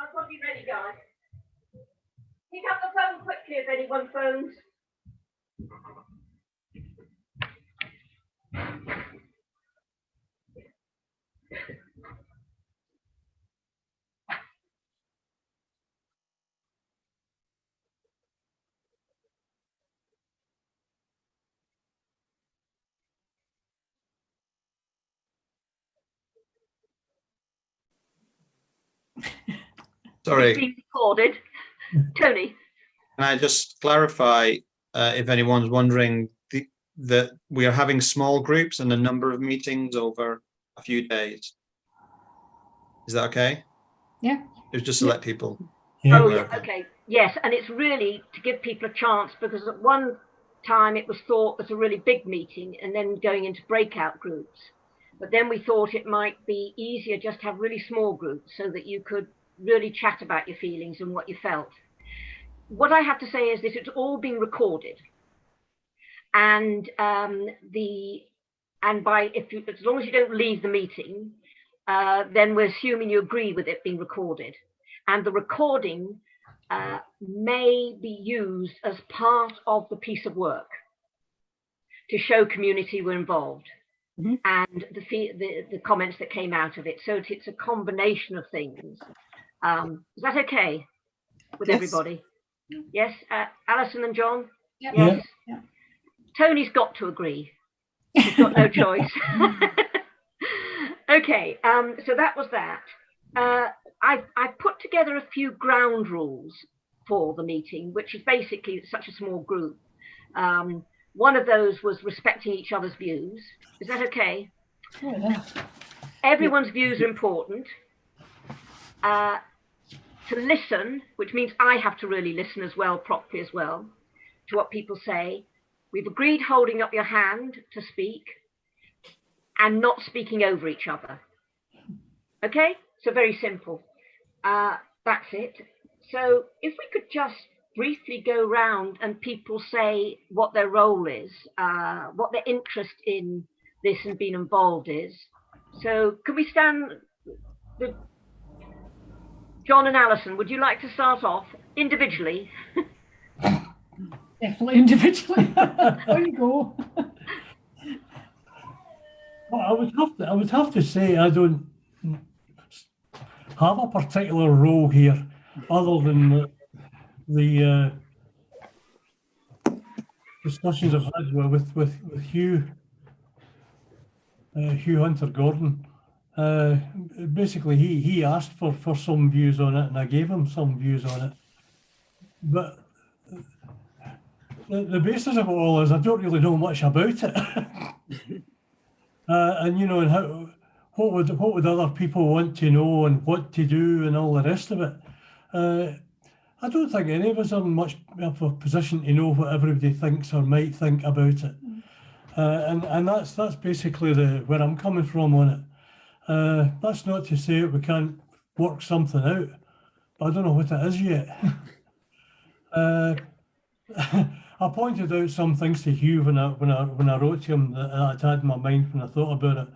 I've got to be ready, guys. Pick up the phone quickly if anyone phones. Sorry. It's being recorded. Tony. Can I just clarify, if anyone's wondering, that we are having small groups and a number of meetings over a few days. Is that okay? Yeah. It was just to let people. Yeah. Oh, yeah. Okay. Yes, and it's really to give people a chance, because at one time it was thought as a really big meeting and then going into breakout groups. But then we thought it might be easier just to have really small groups so that you could really chat about your feelings and what you felt. What I have to say is that it's all been recorded, and as long as you don't leave the meeting, then we're assuming you agree with it being recorded, and the recording may be used as part of the piece of work to show community were involved. Mm-hmm. And the comments that came out of it. So it's a combination of things. Is that okay with everybody? Yes, Alison and John? Yep. Yes. Yeah. Tony's got to agree. He's got no choice. Okay, so that was that. I put together a few ground rules for the meeting, which is basically such a small group. One of those was respecting each other's views. Is that okay? Oh, yeah. Everyone's views are important. To listen, which means I have to really listen as well, properly as well, to what people say. We've agreed holding up your hand to speak and not speaking over each other. Okay? So very simple. That's it. So if we could just briefly go round and people say what their role is, what their interest in this and being involved is. So can we stand, John and Alison, would you like to start off individually? Definitely individually. There you go. Well, I would have to say I don't have a particular role here, other than the discussions I've had with Hugh Hunter Gordon. Basically, he asked for some views on it, and I gave him some views on it. But the basis of it all is I don't really know much about it. And you know, and how what would other people want to know and what to do and all the rest of it. I don't think any of us are in much of a position to know what everybody thinks or might think about it. And that's basically where I'm coming from on it. That's not to say that we can't work something out, but I don't know what it is yet. I pointed out some things to Hugh when I wrote to him that I'd had in my mind when I thought about it.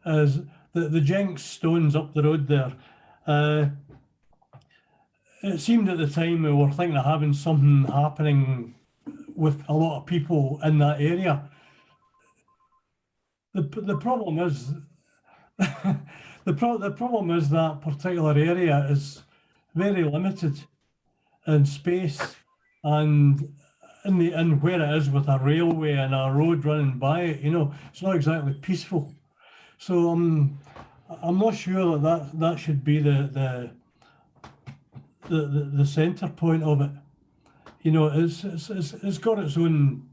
Is the Jenck stones up the road there. It seemed at the time we were thinking of having something happening with a lot of people in that area. The problem is the problem is that particular area is very limited in space and in where it is with a railway and a road running by it. You know, it's not exactly peaceful. So I'm not sure that should be the center point of it. You know, it's got its own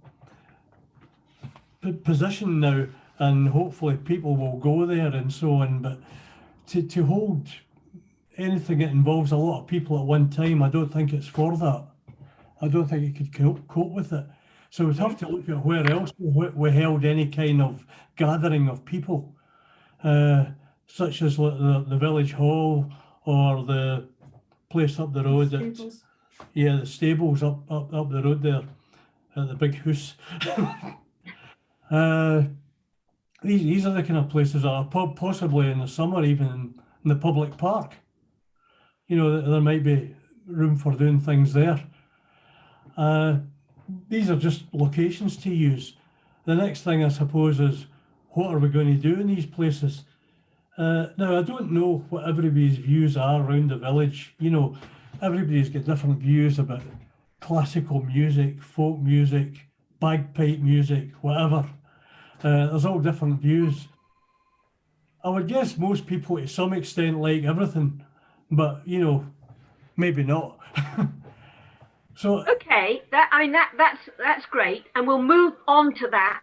position now, and hopefully people will go there and so on. But to hold anything that involves a lot of people at one time, I don't think it's for that. I don't think it could cope with it. So we'd have to look at where else we held any kind of gathering of people, such as the village hall or the place up the road. The stables up the road there, at the big house. these are the kind of places that are possibly in the summer, even in the public park. You know, there might be room for doing things there. These are just locations to use. The next thing, I suppose, is what are we going to do in these places? Now, I don't know what everybody's views are around the village. You know, everybody's got different views about classical music, folk music, bagpipe music, whatever. There's all different views. I would guess most people to some extent like everything, but, you know, maybe not. So, Okay, that's great, and we'll move on to that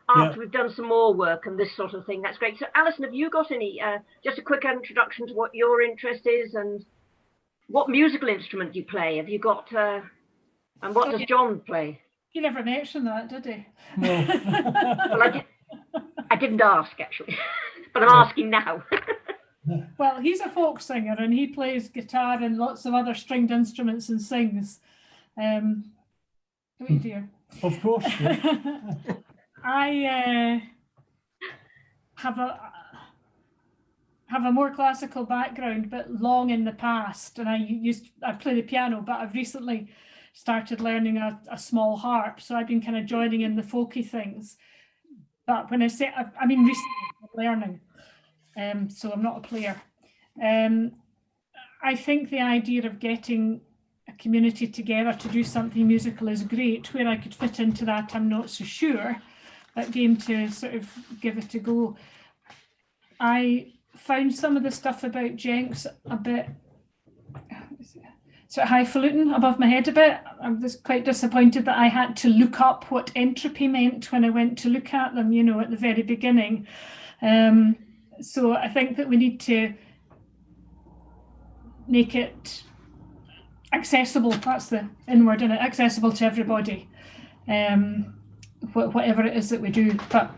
after we've done some more work and this sort of thing. That's great. So, Alison, have you got any just a quick introduction to what your interest is and what musical instrument you play? Have you got and what does John play? He never mentioned that, did he? no. Well, I didn't ask actually, but I'm asking now. Well, he's a folk singer and he plays guitar and lots of other stringed instruments and sings. Oh dear. Of course. Yeah. I have a more classical background, but long in the past, and I play the piano, but I've recently started learning a small harp, so I've been kind of joining in the folky things. But when I say I mean recently learning, so I'm not a player. I think the idea of getting a community together to do something musical is great. Where I could fit into that, I'm not so sure, but game to sort of give it a go. I found some of the stuff about Jenck's a bit sort of highfalutin, above my head a bit. I was quite disappointed that I had to look up what entropy meant when I went to look at them, you know, at the very beginning. So I think that we need to make it accessible, that's the in word, isn't it? Accessible to everybody, whatever it is that we do, but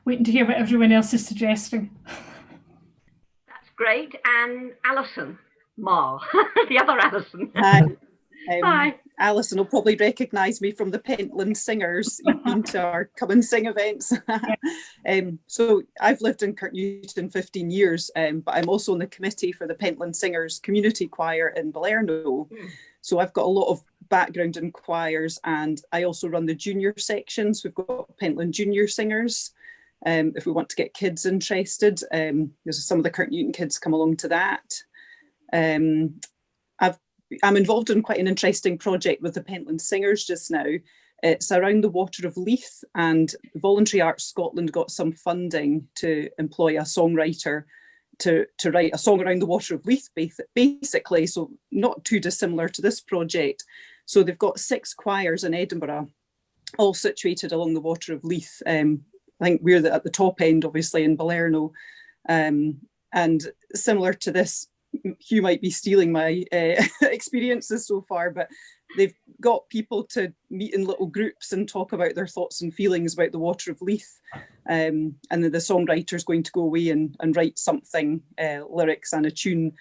waiting to hear what everyone else is suggesting. That's great. And Alison Marr, the other Alison. Hi. Hi. Alison will probably recognise me from the Pentland Singers. You've been to our Come and Sing events. So I've lived in Kirknewton 15 years, but I'm also on the committee for the Pentland Singers Community Choir in Balerno. So I've got a lot of background in choirs, and I also run the junior sections. We've got Pentland Junior Singers. If we want to get kids interested, there's some of the Kirknewton kids come along to that. I'm involved in quite an interesting project with the Pentland Singers just now. It's around the Water of Leith, and Voluntary Arts Scotland got some funding to employ a songwriter to write a song around the Water of Leith, basically, so not too dissimilar to this project. So they've got 6 choirs in Edinburgh, all situated along the Water of Leith. I think we're at the top end, obviously, in Balerno. And similar to this, Hugh might be stealing my experiences so far, but they've got people to meet in little groups and talk about their thoughts and feelings about the Water of Leith. And then the songwriter is going to go away and write something, lyrics and a tune,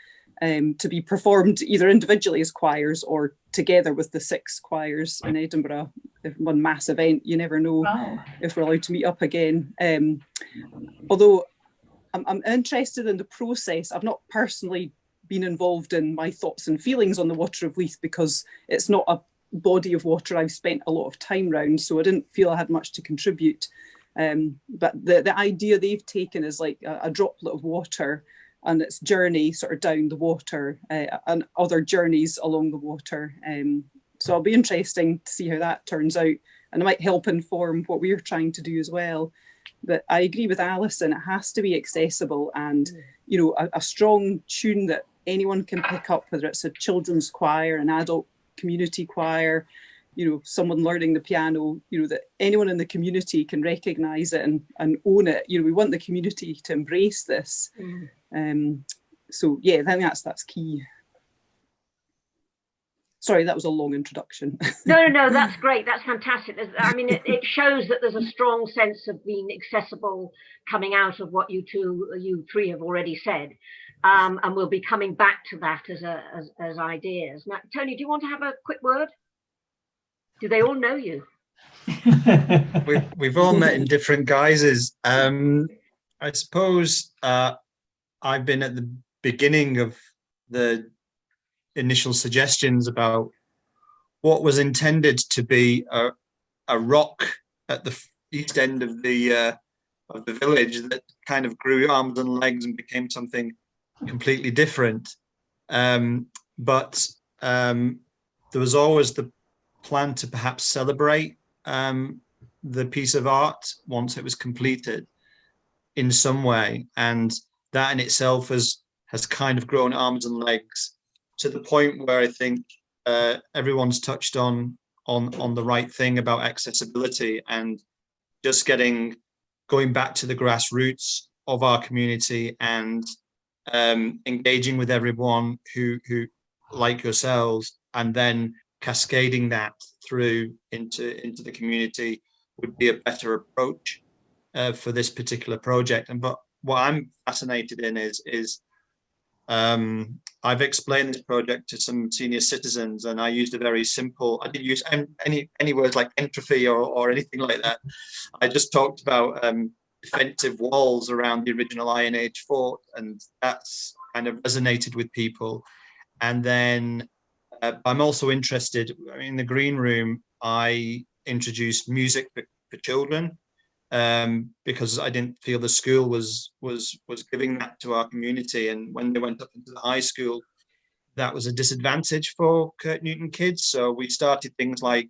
to be performed either individually as choirs or together with the 6 choirs in Edinburgh. One mass event, you never know if we're allowed to meet up again. Although I'm interested in the process. I've not personally been involved in my thoughts and feelings on the Water of Leith because it's not a body of water I've spent a lot of time around, so I didn't feel I had much to contribute. But the idea they've taken is like a droplet of water and its journey sort of down the water, and other journeys along the water. So it'll be interesting to see how that turns out, and it might help inform what we're trying to do as well. But I agree with Alison, it has to be accessible, and you know, a strong tune that anyone can pick up, whether it's a children's choir, an adult community choir, you know, someone learning the piano, you know, that anyone in the community can recognise it and own it. You know, we want the community to embrace this. So yeah, I think that's key. Sorry, that was a long introduction. No, that's great. That's fantastic. I mean, it shows that there's a strong sense of being accessible coming out of what you three have already said. And we'll be coming back to that as ideas. Now, Tony, do you want to have a quick word? Do they all know you? We've all met in different guises. I suppose I've been at the beginning of the initial suggestions about what was intended to be a rock at the east end of the village that kind of grew arms and legs and became something completely different. But there was always the plan to perhaps celebrate the piece of art once it was completed in some way, and that in itself has kind of grown arms and legs to the point where I think everyone's touched on the right thing about accessibility and just going back to the grassroots of our community and engaging with everyone who like yourselves, and then cascading that through into the community would be a better approach for this particular project. But what I'm fascinated in is I've explained this project to some senior citizens, and I used a very simple, I didn't use any words like entropy or anything like that. I just talked about defensive walls around the original Iron Age fort, and that's kind of resonated with people. And then I'm also interested, in the green room, I introduced music for children, because I didn't feel the school was giving that to our community. And when they went up into the high school, that was a disadvantage for Kurt Newton kids. So we started things like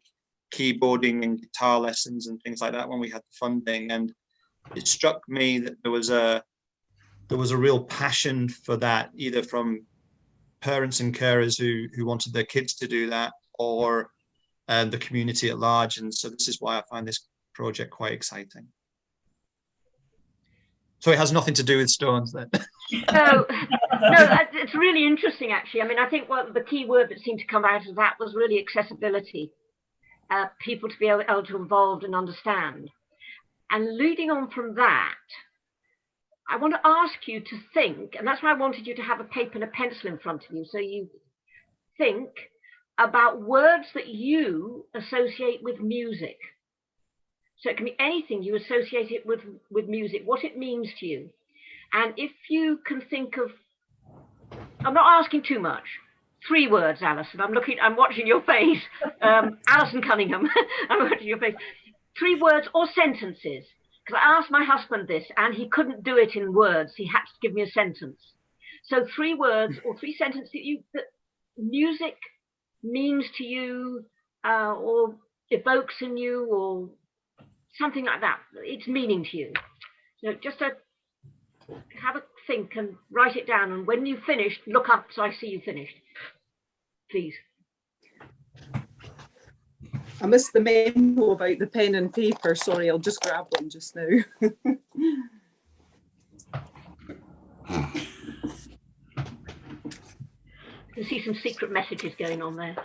keyboarding and guitar lessons and things like that when we had the funding. And it struck me that there was a real passion for that, either from parents and carers who wanted their kids to do that, or the community at large. And so this is why I find this project quite exciting. So it has nothing to do with stones then. No, it's really interesting, actually. I mean, I think what the key word that seemed to come out of that was really accessibility. People to be able to involve and understand. And leading on from that, I want to ask you to think, and that's why I wanted you to have a paper and a pencil in front of you, so you think about words that you associate with music. So it can be anything you associate it with music, what it means to you. And if you can think of, I'm not asking too much, 3 words, Alison. I'm watching your face. Alison Cunningham, I'm watching your face. 3 words or sentences. Because I asked my husband this and he couldn't do it in words. He had to give me a sentence. So 3 words or 3 sentences that music means to you, or evokes in you, or something like that. It's meaning to you. So just to have a think and write it down. And when you've finished, look up so I see you finished. Please. I missed the memo about the pen and paper. Sorry, I'll just grab one just now. I can see some secret messages going on there.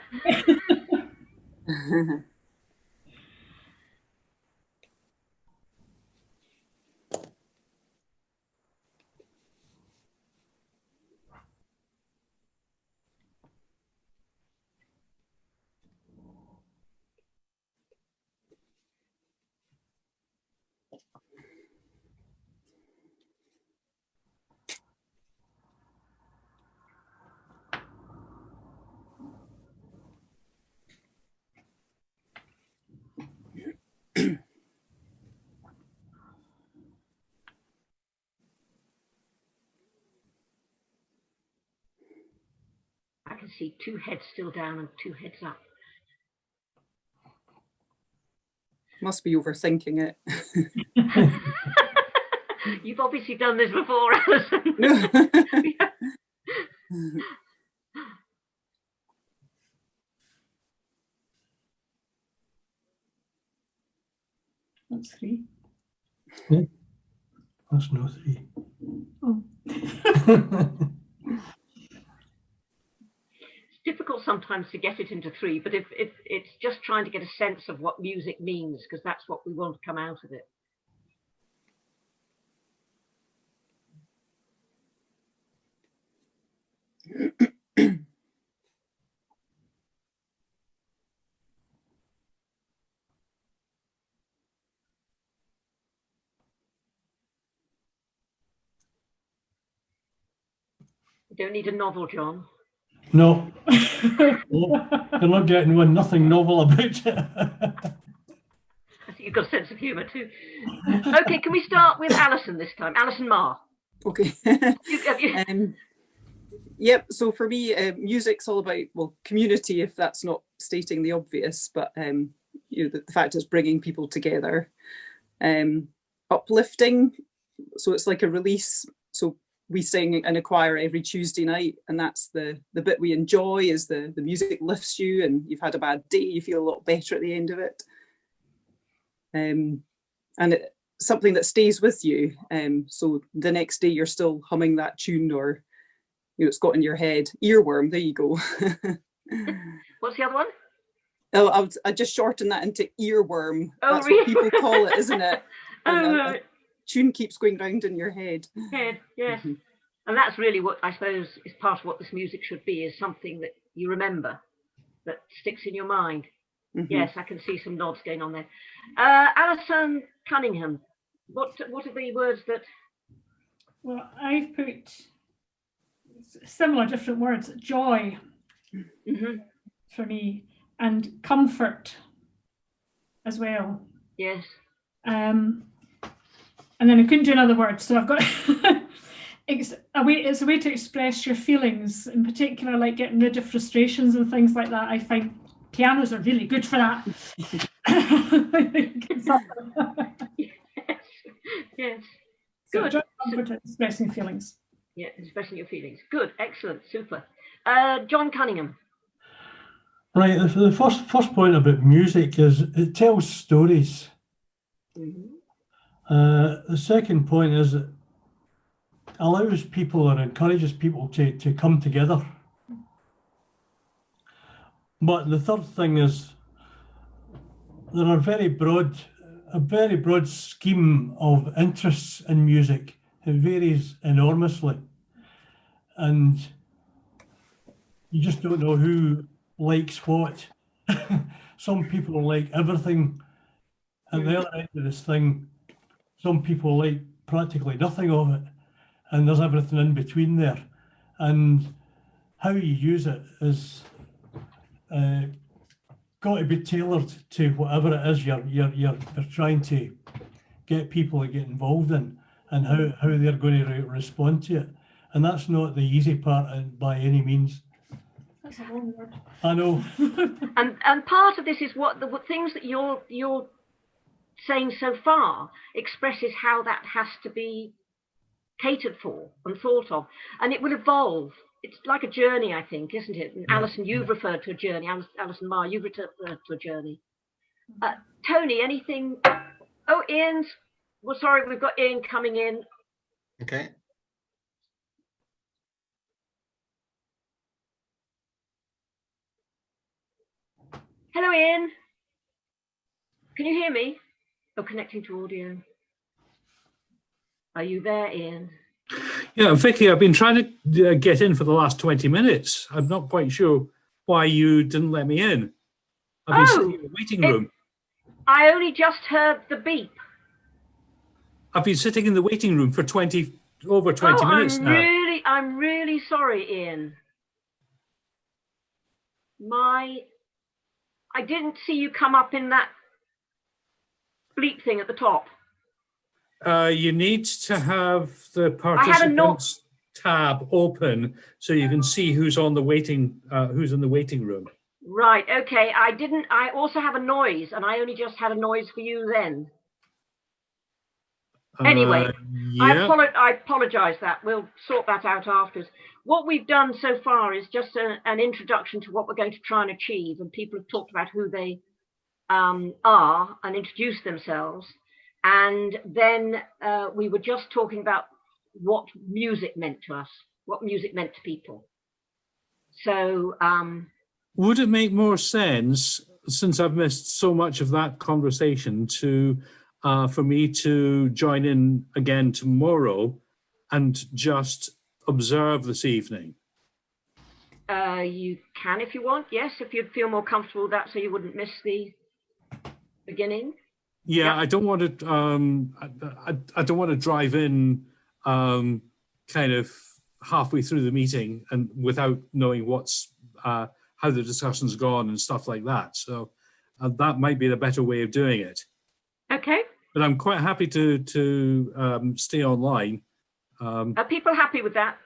I can see 2 heads still down and 2 heads up. Must be overthinking it. You've obviously done this before, Alison. That's 3. That's no 3. Oh. It's difficult sometimes to get it into 3, but if it's just trying to get a sense of what music means, because that's what we want to come out of it. You don't need a novel, John. No, you're not getting one. Nothing novel about it. I think you've got a sense of humour too. Okay, can we start with Alison this time? Alison Marr. Okay. Yep. So for me, music's all about, well, community, if that's not stating the obvious, but the fact it's bringing people together, uplifting. So it's like a release. So we sing in a choir every Tuesday night, and that's the bit we enjoy, is the music lifts you, and you've had a bad day, you feel a lot better at the end of it. And it's something that stays with you. So the next day you're still humming that tune, or it's got in your head. Earworm, there you go. What's the other one? Oh, I just shortened that into earworm. Oh, That's really? what people call it, isn't it? And right. Tune keeps going round in your head. Head, yes. And that's really what I suppose is part of what this music should be, is something that you remember, that sticks in your mind. Yes, I can see some nods going on there. Alison Cunningham, what are the words that... Well, I've put similar different words. Joy for me, and comfort as well. Yes. And then I couldn't do another word, so I've got it's a way to express your feelings, in particular, like getting rid of frustrations and things like that. I find pianos are really good for that. Yes. So Good. joy, comfort, and expressing feelings. Yeah, expressing your feelings. Good, excellent, super. John Cunningham. Right, the first point about music is it tells stories. The second point is it allows people or encourages people to come together. But the third thing is there are a very broad scheme of interests in music. It varies enormously, and you just don't know who likes what. Some people like everything. At the other end of this thing, some people like practically nothing of it, and there's everything in between there. And how you use it is got to be tailored to whatever it is you're trying to get people to get involved in, and how they're going to respond to it. And that's not the easy part by any means. That's a long word. I know. And part of this is what the things that you're saying so far expresses how that has to be catered for and thought of, and it will evolve. It's like a journey, I think, isn't it? And Alison, you've referred to a journey. Alison Marr, you've referred to a journey. Tony, anything? Oh, Ian's. Well, sorry, we've got Ian coming in. Okay. Hello, Ian. Can you hear me? Oh, connecting to audio. Are you there, Ian? Yeah, Vicki, I've been trying to get in for the last 20 minutes. I'm not quite sure why you didn't let me in. I've been sitting in the waiting room. I only just heard the beep. I've been sitting in the waiting room for over 20 minutes now. I'm really sorry, Ian. I didn't see you come up in that bleep thing at the top. You need to have the participants tab open so you can see who's on the waiting, who's in the waiting room. Right. Okay. I also have a noise, and I only just had a noise for you then. Anyway, yeah. I apologize that. We'll sort that out afterwards. What we've done so far is just an introduction to what we're going to try and achieve, and people have talked about who they are and introduced themselves. And then we were just talking about what music meant to us, what music meant to people. So would it make more sense, since I've missed so much of that conversation, for me to join in again tomorrow and just observe this evening? You can if you want, yes, if you'd feel more comfortable with that, so you wouldn't miss the beginning. Yeah, Yep. I don't want to. I don't want to drive in, kind of halfway through the meeting and without knowing what's how the discussion's gone and stuff like that. So that might be the better way of doing it. Okay. But I'm quite happy to stay online. Are people happy with that?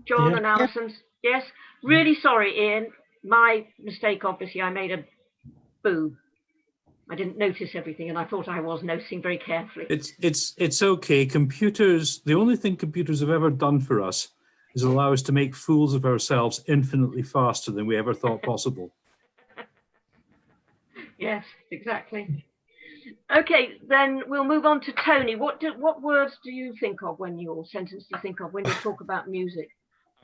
John Yeah. and Alison's? Yes. Really sorry, Ian. My mistake, obviously. I made a boo. I didn't notice everything, and I thought I was noticing very carefully. It's okay. Computers, the only thing computers have ever done for us is allow us to make fools of ourselves infinitely faster than we ever thought possible. Yes, exactly. Okay, then we'll move on to Tony. What words do you think of when or sentence do you think of when you talk about music?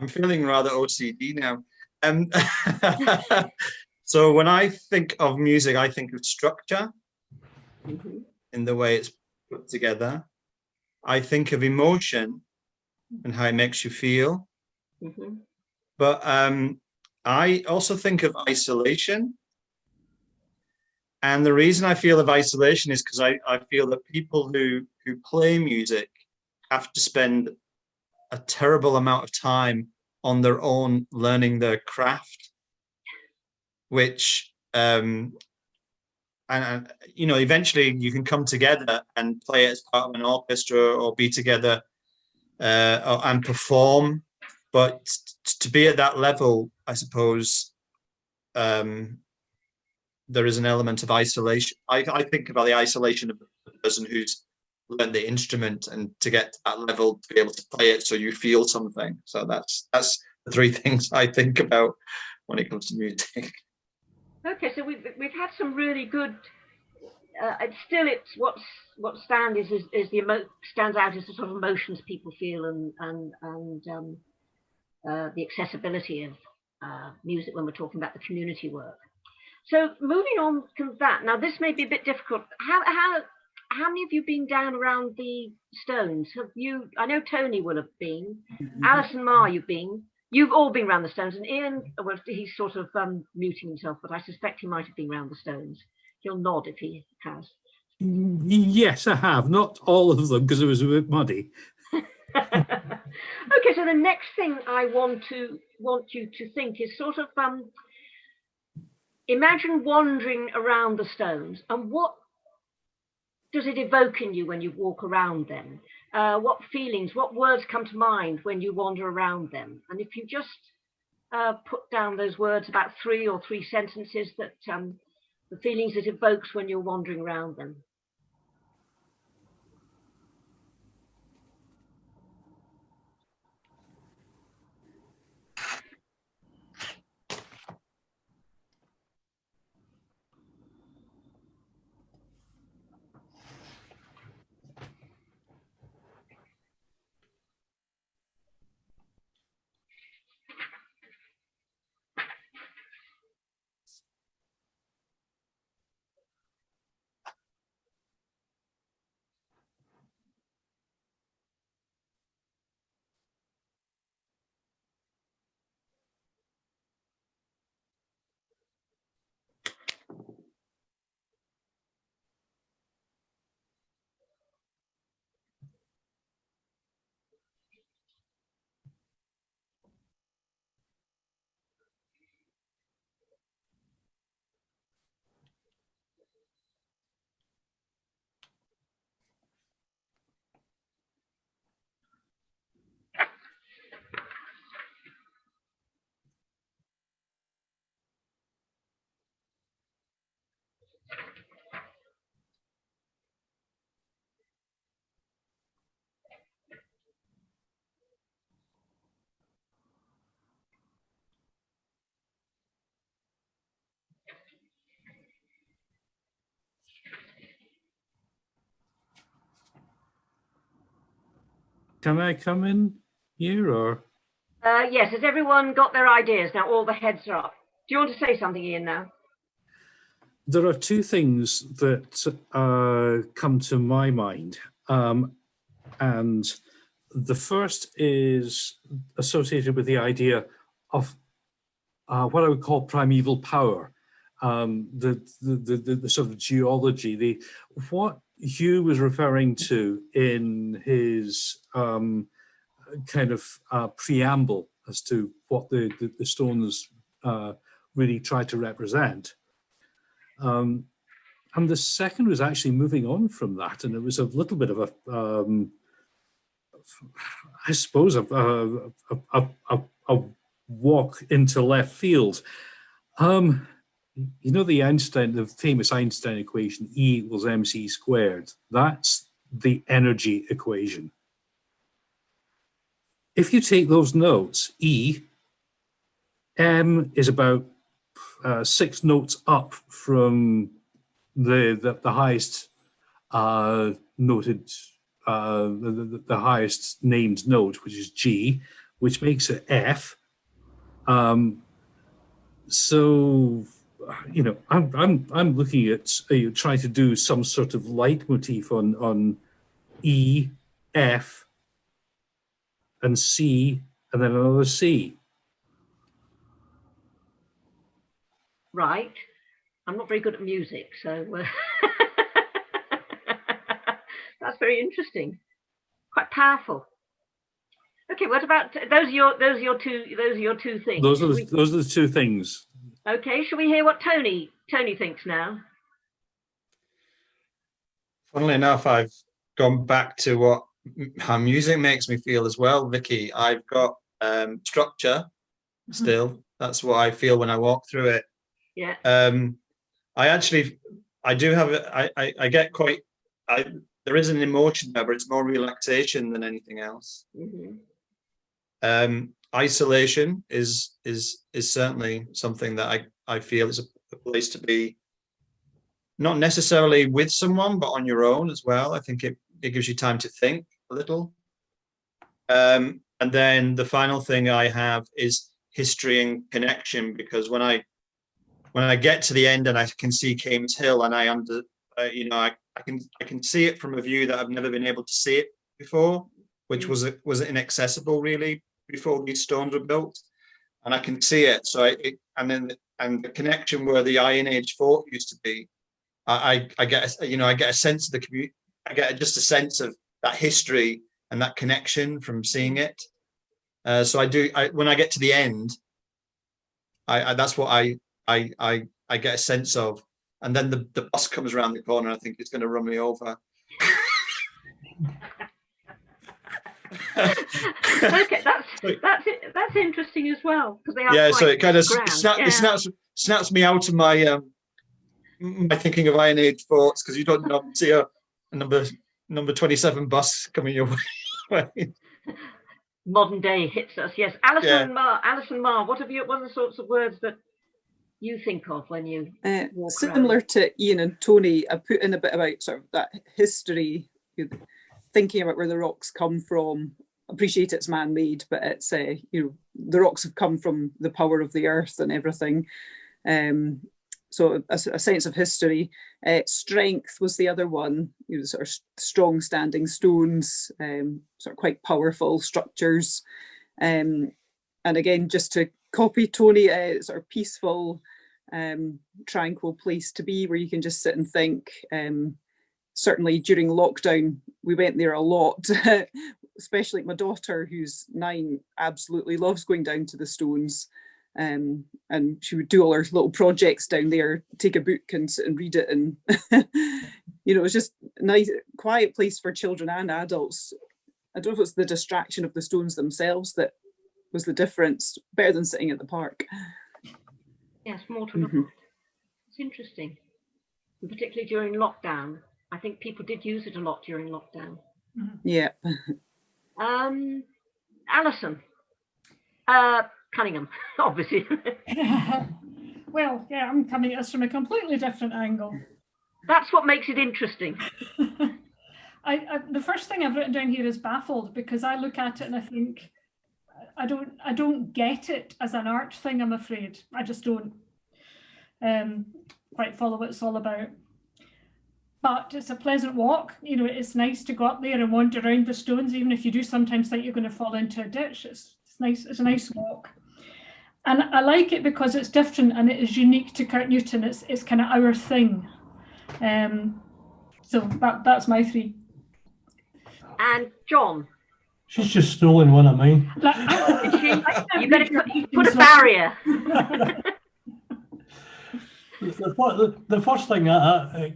I'm feeling rather OCD now. So when I think of music, I think of structure in the way it's put together. I think of emotion and how it makes you feel. But I also think of isolation. And the reason I feel of isolation is because I feel that people who play music have to spend a terrible amount of time on their own learning their craft, which and you know, eventually you can come together and play it as part of an orchestra or be together and perform. But to be at that level, I suppose there is an element of isolation. I think about the isolation of the person who's learned the instrument, and to get to that level to be able to play it so you feel something. So that's the three things I think about when it comes to music. Okay, so we've had some really good. It's what stands out is the sort of emotions people feel and the accessibility of music when we're talking about the community work. So moving on from that, now this may be a bit difficult. How many of you been down around the Stones? Have you? I know Tony will have been. Alison, Ma, you've been. You've all been around the Stones, and Ian, well, he's sort of muting himself, but I suspect he might have been around the Stones. He'll nod if he has. Yes, I have. Not all of them, because it was a bit muddy. Okay, so the next thing I want you to think is sort of imagine wandering around the Stones, and what does it evoke in you when you walk around them? What feelings, what words come to mind when you wander around them? And if you just put down those words, about three sentences, that the feelings it evokes when you're wandering around them. Can I come in here, or? Yes, has everyone got their ideas? Now all the heads are up. Do you want to say something, Ian, now? There are two things that come to my mind. And the first is associated with the idea of what I would call primeval power, the sort of geology, what Hugh was referring to in his kind of preamble as to what the stones really try to represent. And the second was actually moving on from that, and it was a little bit of a, I suppose, a walk into left field. You know the famous Einstein equation, E=mc². That's the energy equation. If you take those notes, M is about 6 notes up from the highest noted, the highest named note, which is G, which makes it F. So, you know, I'm looking at trying to do some sort of leitmotif on E, F, and C, and then another C. Right. I'm not very good at music, so that's very interesting. Quite powerful. Okay, what about those are your two things? Those are the two things. Okay, shall we hear what Tony thinks now? Funnily enough, I've gone back to how music makes me feel as well, Vicky. I've got structure still. That's what I feel when I walk through it. Yeah. I do have there is an emotion there, but it's more relaxation than anything else. Isolation is certainly something that I feel is a place to be, not necessarily with someone, but on your own as well. I think it gives you time to think a little. And then the final thing I have is history and connection, because when I get to the end and I can see Kames Hill, and I can see it from a view that I've never been able to see it before, which was inaccessible really before these stones were built, and I can see it. So and the connection where the Iron Age fort used to be, I get a sense of the community. I get just a sense of that history and that connection from seeing it. So when I get to the end, that's what I get a sense of. And then the bus comes around the corner. I think it's going to run me over. Okay, that's interesting as well, because they are so it kind of snaps me out of my my thinking of Iron Age forts, because you don't see a number 27 bus coming your way. Modern day hits us, yes. Alison Marr, what are the sorts of words that you think of when you walk similar around? To Ian and Tony, I put in a bit about sort of that history, thinking about where the rocks come from. Appreciate it's man-made, but it's the rocks have come from the power of the earth and everything. So a sense of history. Strength was the other one. Sort of strong standing stones, sort of quite powerful structures. And again, just to copy Tony, sort of peaceful, tranquil place to be, where you can just sit and think. Certainly during lockdown, we went there a lot, especially my daughter, who's 9, absolutely loves going down to the stones. And she would do all her little projects down there, take a book and sit and read it. And, it was just a nice, quiet place for children and adults. I don't know if it's the distraction of the stones themselves that was the difference, better than sitting at the park. Yes, more to look at. It's interesting. And particularly during lockdown. I think people did use it a lot during lockdown. Yeah. Alison. Cunningham, obviously. Well, yeah, I'm coming at us from a completely different angle. That's what makes it interesting. The first thing I've written down here is baffled, because I look at it and I think I don't get it as an art thing, I'm afraid. I just don't quite follow what it's all about. But it's a pleasant walk. It's nice to go up there and wander around the stones, even if you do sometimes think you're going to fall into a ditch. It's nice. It's a nice walk. And I like it because it's different and it is unique to Kirk Newton. It's kind of our thing. So that's my 3. And John. She's just stolen one of mine. You better put a barrier. The first thing that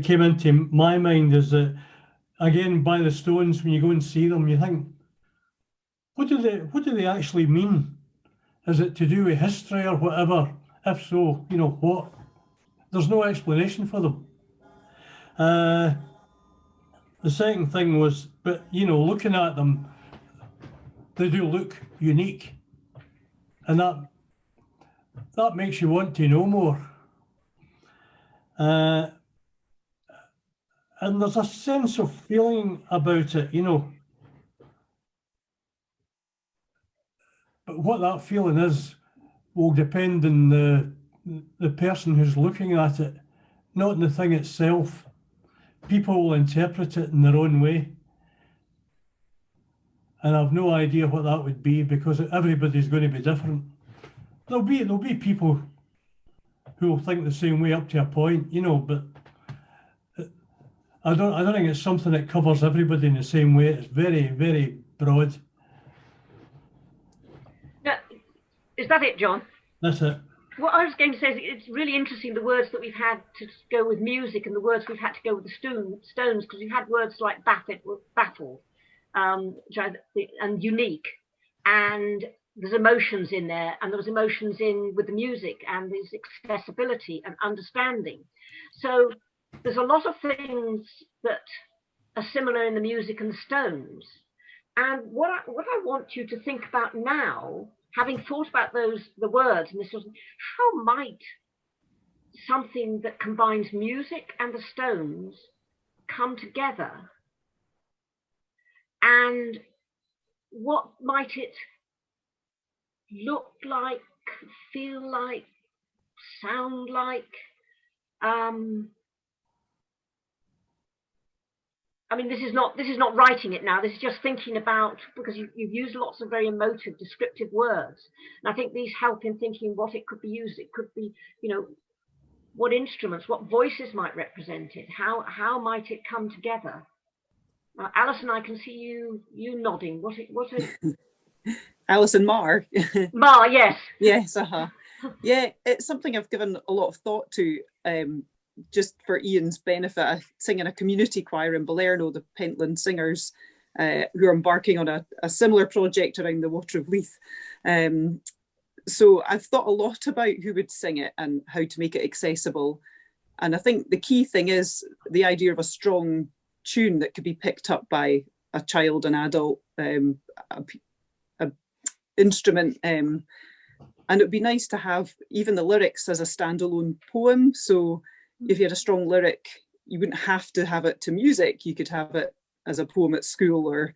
came into my mind is that, again, by the Stones, when you go and see them, you think, what do they actually mean? Is it to do with history or whatever? If so, you know what? There's no explanation for them. The second thing was, but you know, looking at them, they do look unique, and that makes you want to know more. And there's a sense of feeling about it, you know. But what that feeling is will depend on the person who's looking at it, not in the thing itself. People will interpret it in their own way. And I've no idea what that would be, because everybody's going to be different. There'll be people who will think the same way up to a point, you know, but I don't think it's something that covers everybody in the same way. It's very, very broad. Now, is that it, John? That's it. What I was going to say is it's really interesting, the words that we've had to go with music and the words we've had to go with the Stones, because we've had words like baffled, and unique, and there's emotions in there, and there was emotions in with the music, and there's accessibility and understanding. So there's a lot of things that are similar in the music and the Stones. And what I want you to think about now, having thought about the words and this sort of, how might something that combines music and the Stones come together? And what might it look like, feel like, sound like? I mean, this is not writing it now. This is just thinking about, because you've used lots of very emotive, descriptive words, and I think these help in thinking what it could be used. It could be, you know, what instruments, what voices might represent it. How might it come together? Alison, I can see you nodding. What? Alison Marr. Marr, yes. Yes. Yeah, it's something I've given a lot of thought to. Just for Ian's benefit, I sing in a community choir in Balerno, the Pentland Singers, who are embarking on a similar project around the Water of Leith. So I've thought a lot about who would sing it and how to make it accessible. And I think the key thing is the idea of a strong tune that could be picked up by a child, an adult, a instrument. And it would be nice to have even the lyrics as a standalone poem. So if you had a strong lyric, you wouldn't have to have it to music. You could have it as a poem at school, or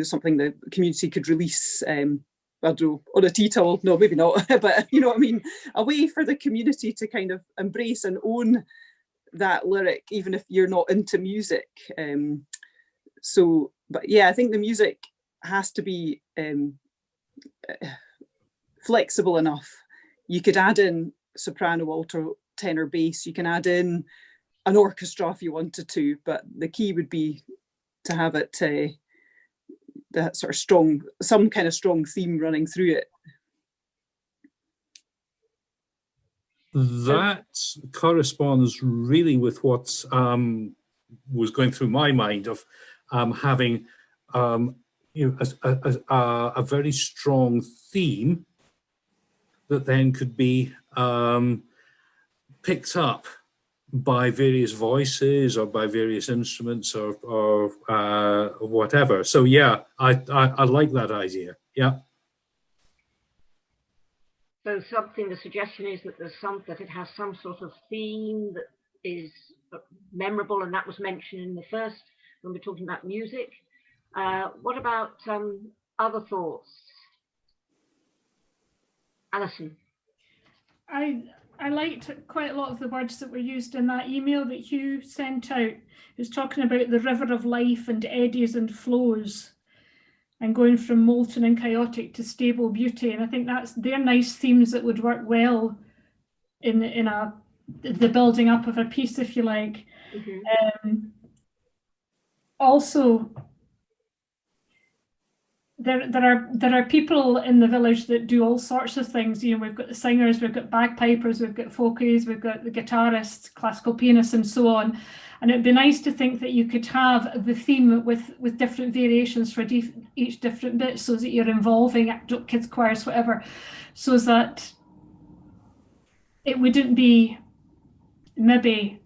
something the community could release. I don't know, on a tea towel. No, maybe not. But you know what I mean. A way for the community to kind of embrace and own that lyric, even if you're not into music. But yeah, I think the music has to be flexible enough. You could add in soprano, alto, tenor, bass. You can add in an orchestra if you wanted to, but the key would be to have it that sort of strong, some kind of strong theme running through it. That corresponds really with what was going through my mind of having a very strong theme that then could be picked up by various voices or by various instruments or whatever. So yeah, I like that idea. Yeah. So the suggestion is that that it has some sort of theme that is memorable, and that was mentioned in the first when we're talking about music. What about other thoughts? Alison. I liked quite a lot of the words that were used in that email that Hugh sent out. He was talking about the river of life and eddies and flows, and going from molten and chaotic to stable beauty. And I think they're nice themes that would work well in the building up of a piece, if you like. Mm-hmm. Also, there are people in the village that do all sorts of things. You know, we've got the singers, we've got bagpipers, we've got folkies, we've got the guitarists, classical pianists, and so on. And it'd be nice to think that you could have the theme with different variations for each different bit, so that you're involving kids choirs, whatever, so that it wouldn't be maybe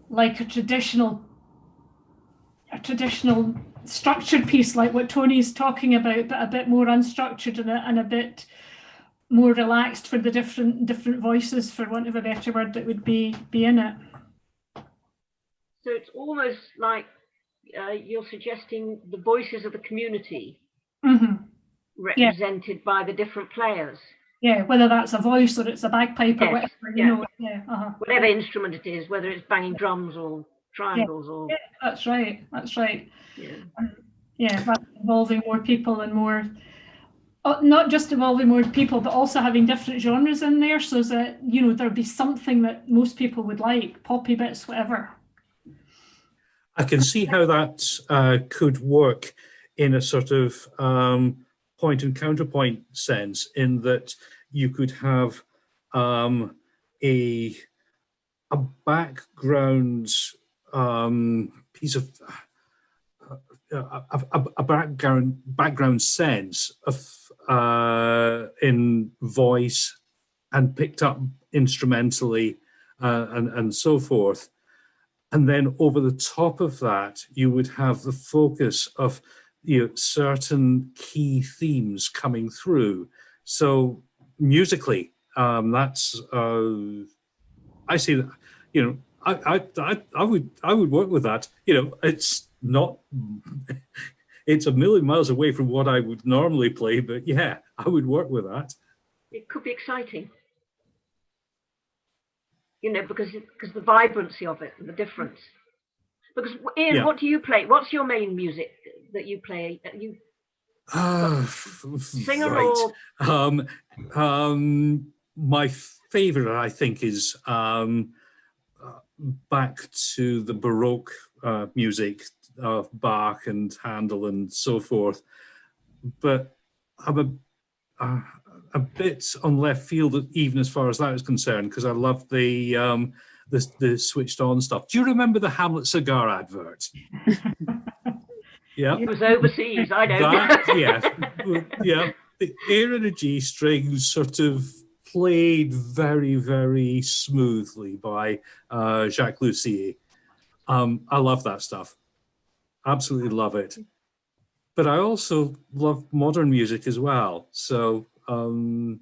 like a traditional structured piece like what Tony's talking about, but a bit more unstructured and a bit more relaxed for the different voices, for want of a better word, that would be in it. So it's almost like you're suggesting the voices of the community represented by the different players. Yeah, whether that's a voice or it's a bagpipe or whatever, you know. Whatever instrument it is, whether it's banging drums or triangles or... Yeah, that's right. Yeah. That's involving more people and more... not just involving more people, but also having different genres in there, so that, you know, there'd be something that most people would like, poppy bits, whatever. I can see how that could work in a sort of point and counterpoint sense, in that you could have a background piece of a background sense of in voice and picked up instrumentally and so forth. And then over the top of that, you would have the focus of, you know, certain key themes coming through. So musically, that's I see that. You know, I would work with that. You know, it's not. It's a million miles away from what I would normally play, but yeah, I would work with that. It could be exciting. You know, because the vibrancy of it and the difference. Because Ian, what do you play? What's your main music that you play? You singer right. or? My favorite, I think, is back to the Baroque music of Bach and Handel and so forth. But I'm a bit on left field, even as far as that is concerned, because I love the switched on stuff. Do you remember the Hamlet cigar advert? Yeah, It was overseas. I know. Yeah. The A and a G string sort of played very, very smoothly by Jacques Lussier. I love that stuff. Absolutely love it. But I also love modern music as well. So, you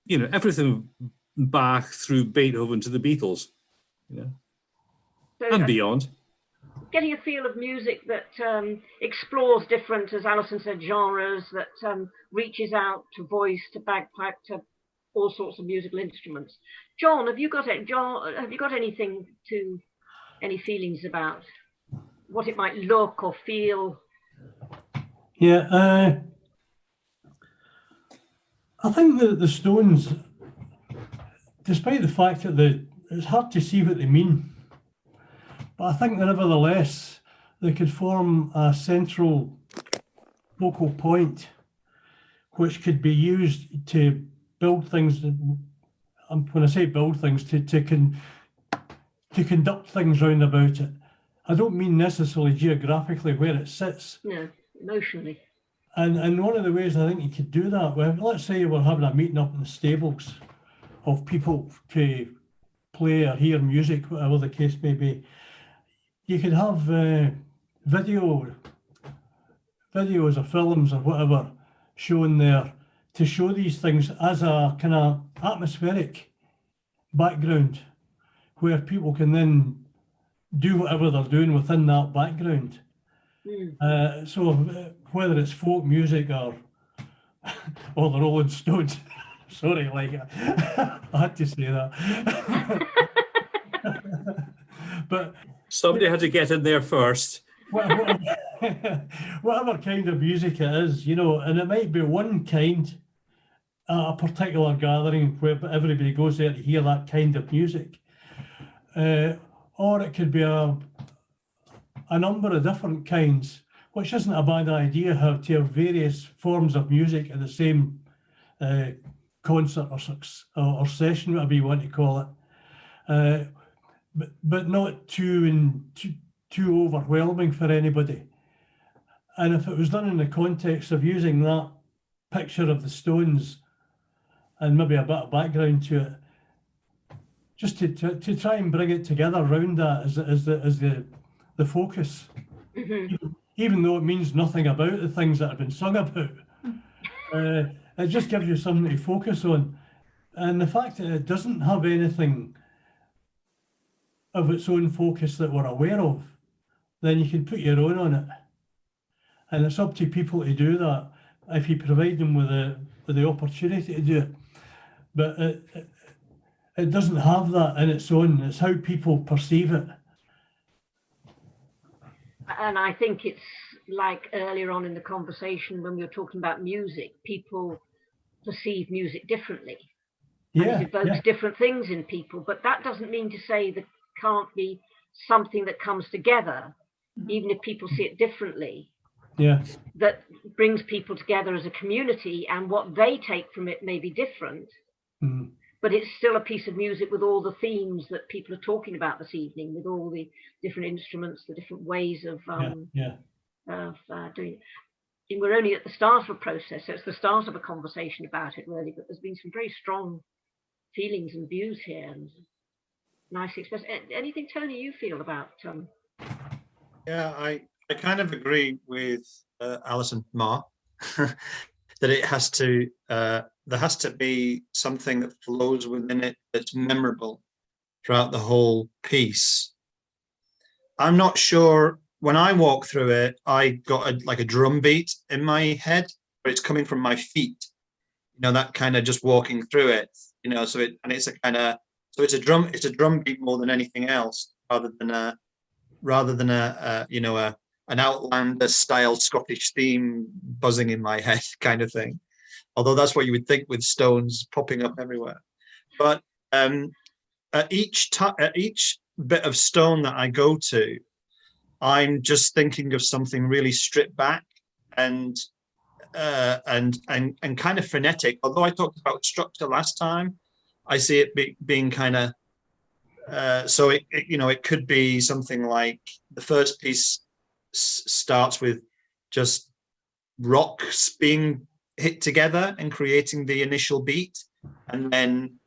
know, everything Bach through Beethoven to the Beatles, you know, So, and beyond. Getting a feel of music that explores different, as Alison said, genres, that reaches out to voice, to bagpipe, to all sorts of musical instruments. John, have you got anything to, any feelings about what it might look or feel? Yeah, I think that the Stones, despite the fact that it's hard to see what they mean, but I think that nevertheless they could form a central focal point which could be used to build things. When I say build things, to conduct things round about it. I don't mean necessarily geographically where it sits. No, emotionally. And one of the ways I think you could do that, well, let's say we're having a meeting up in the stables of people to play or hear music, whatever the case may be. You could have videos or films or whatever shown there to show these things as a kind of atmospheric background where people can then do whatever they're doing within that background. So whether it's folk music or the Rolling Stones, sorry, like I had to say that. But somebody had to get in there first. Whatever kind of music it is, you know, and it might be one kind at a particular gathering where everybody goes there to hear that kind of music, or it could be a number of different kinds which isn't a bad idea, how to have various forms of music in the same concert or session, whatever you want to call it, but not too overwhelming for anybody. And if it was done in the context of using that picture of the Stones and maybe a bit of background to it, just to try and bring it together around that as the focus, even though it means nothing about the things that have been sung about. It just gives you something to focus on. And the fact that it doesn't have anything of its own focus that we're aware of, then you can put your own on it. And it's up to people to do that if you provide them with the opportunity to do it. But it doesn't have that in its own. It's how people perceive it. And I think it's like earlier on in the conversation when we were talking about music, people perceive music differently. And it evokes different things in people. But that doesn't mean to say that can't be something that comes together, even if people see it differently. Yeah. That brings people together as a community, and what they take from it may be different. But it's still a piece of music with all the themes that people are talking about this evening, with all the different instruments, the different ways of doing it. And we're only at the start of a process, so it's the start of a conversation about it, really. But there's been some very strong feelings and views here, and nicely expressed. Anything, Tony, you feel about? Yeah, I kind of agree with Alison Ma that it has to. There has to be something that flows within it that's memorable throughout the whole piece. I'm not sure, when I walk through it, I got like a drum beat in my head, but it's coming from my feet. You know, that kind of just walking through it, you know, so it's a kind of, so it's a drum beat more than anything else, rather than an Outlander style Scottish theme buzzing in my head kind of thing. Although that's what you would think with Stones popping up everywhere. But at each bit of Stone that I go to, I'm just thinking of something really stripped back and kind of frenetic. Although I talked about structure last time, I see it being kind of so it could be something like the first piece starts with just rocks being hit together and creating the initial beat, and then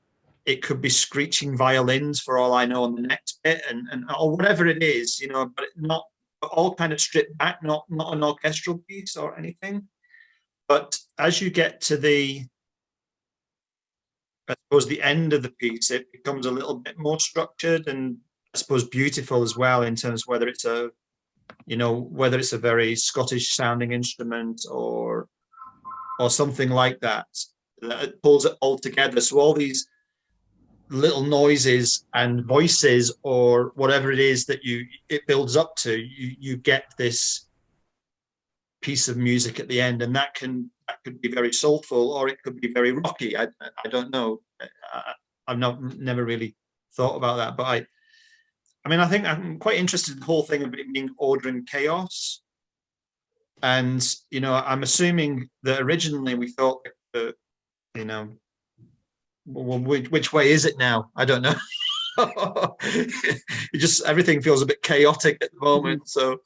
it could be screeching violins for all I know on the next bit, and or whatever it is, you know, but not all kind of stripped back, not an orchestral piece or anything. But as you get to I suppose the end of the piece, it becomes a little bit more structured and I suppose beautiful as well, in terms of whether it's a very Scottish sounding instrument or something like that. It pulls it all together. So all these little noises and voices or whatever it is that it builds up to, you get this piece of music at the end, and that could be very soulful or it could be very rocky. I don't know. I've never really thought about that, but I think I'm quite interested in the whole thing of it being order and chaos. And, you know, I'm assuming that originally we thought, you know, well, which way is it now? I don't know. Everything feels a bit chaotic at the moment. So,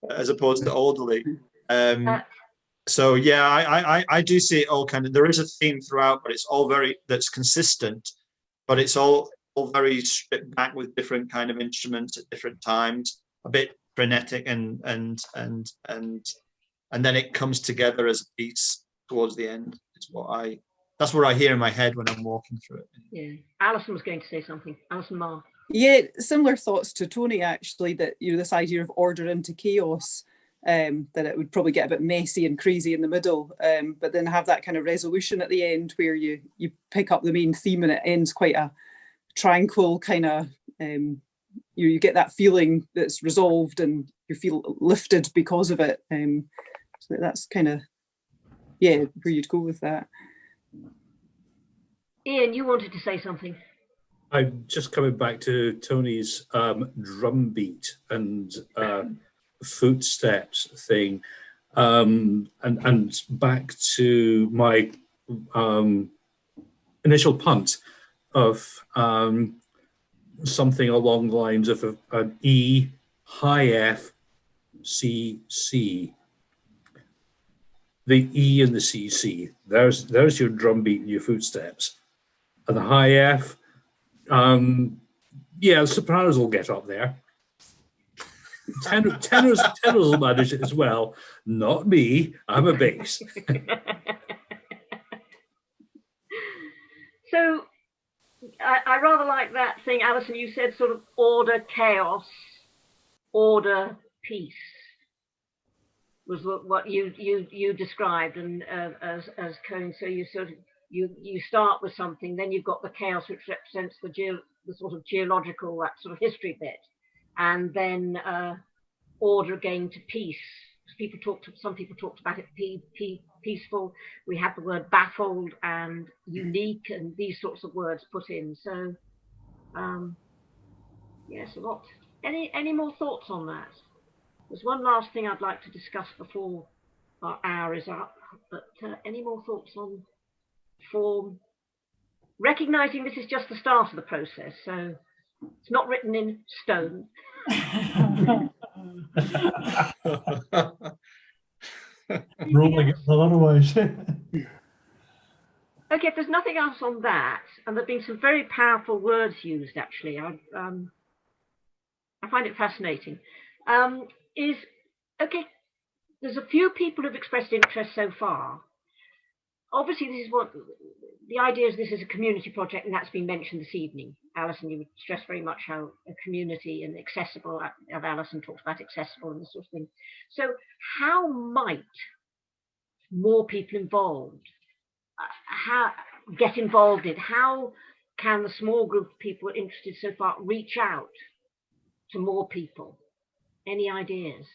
as opposed to orderly. So yeah, I do see it all kind of, there is a theme throughout, but it's all that's consistent, but it's all very stripped back with different kind of instruments at different times, a bit frenetic and then it comes together as a piece towards the end. That's what I hear in my head when I'm walking through it. Yeah, Alison was going to say something. Alison Ma. Yeah, similar thoughts to Tony, actually, that, you know, this idea of order into chaos, that it would probably get a bit messy and crazy in the middle, but then have that kind of resolution at the end where you pick up the main theme and it ends quite a tranquil kind of, you get that feeling that's resolved and you feel lifted because of it. So that's kind of, where you'd go with that. Ian, you wanted to say something. I'm just coming back to Tony's drum beat and footsteps thing. and back to my initial punt of something along the lines of an E high F C C. The E and the CC, there's your drum beat and your footsteps. And the high F, yeah, the sopranos will get up there. Tenors will manage it as well. Not me, I'm a bass. So I rather like that thing, Alison, you said sort of order, chaos, order, peace was what you described, and as Cone. So you sort of you start with something, then you've got the chaos, which represents the sort of geological, that sort of history bit, and then order again to peace. Some people talked about it peaceful. We had the word baffled and unique and these sorts of words put in. So yes, a lot. Any more thoughts on that? There's one last thing I'd like to discuss before our hour is up, but any more thoughts on form? Recognizing this is just the start of the process, so it's not written in stone. Rolling it otherwise. Okay, if there's nothing else on that, and there've been some very powerful words used, actually, I find it fascinating. Okay, there's a few people who've expressed interest so far. Obviously, this is what the idea is. This is a community project, and that's been mentioned this evening. Alison, you would stress very much how a community and accessible. Alison talked about accessible and this sort of thing. So, how might more people involved get involved in? How can the small group of people interested so far reach out to more people? Any ideas?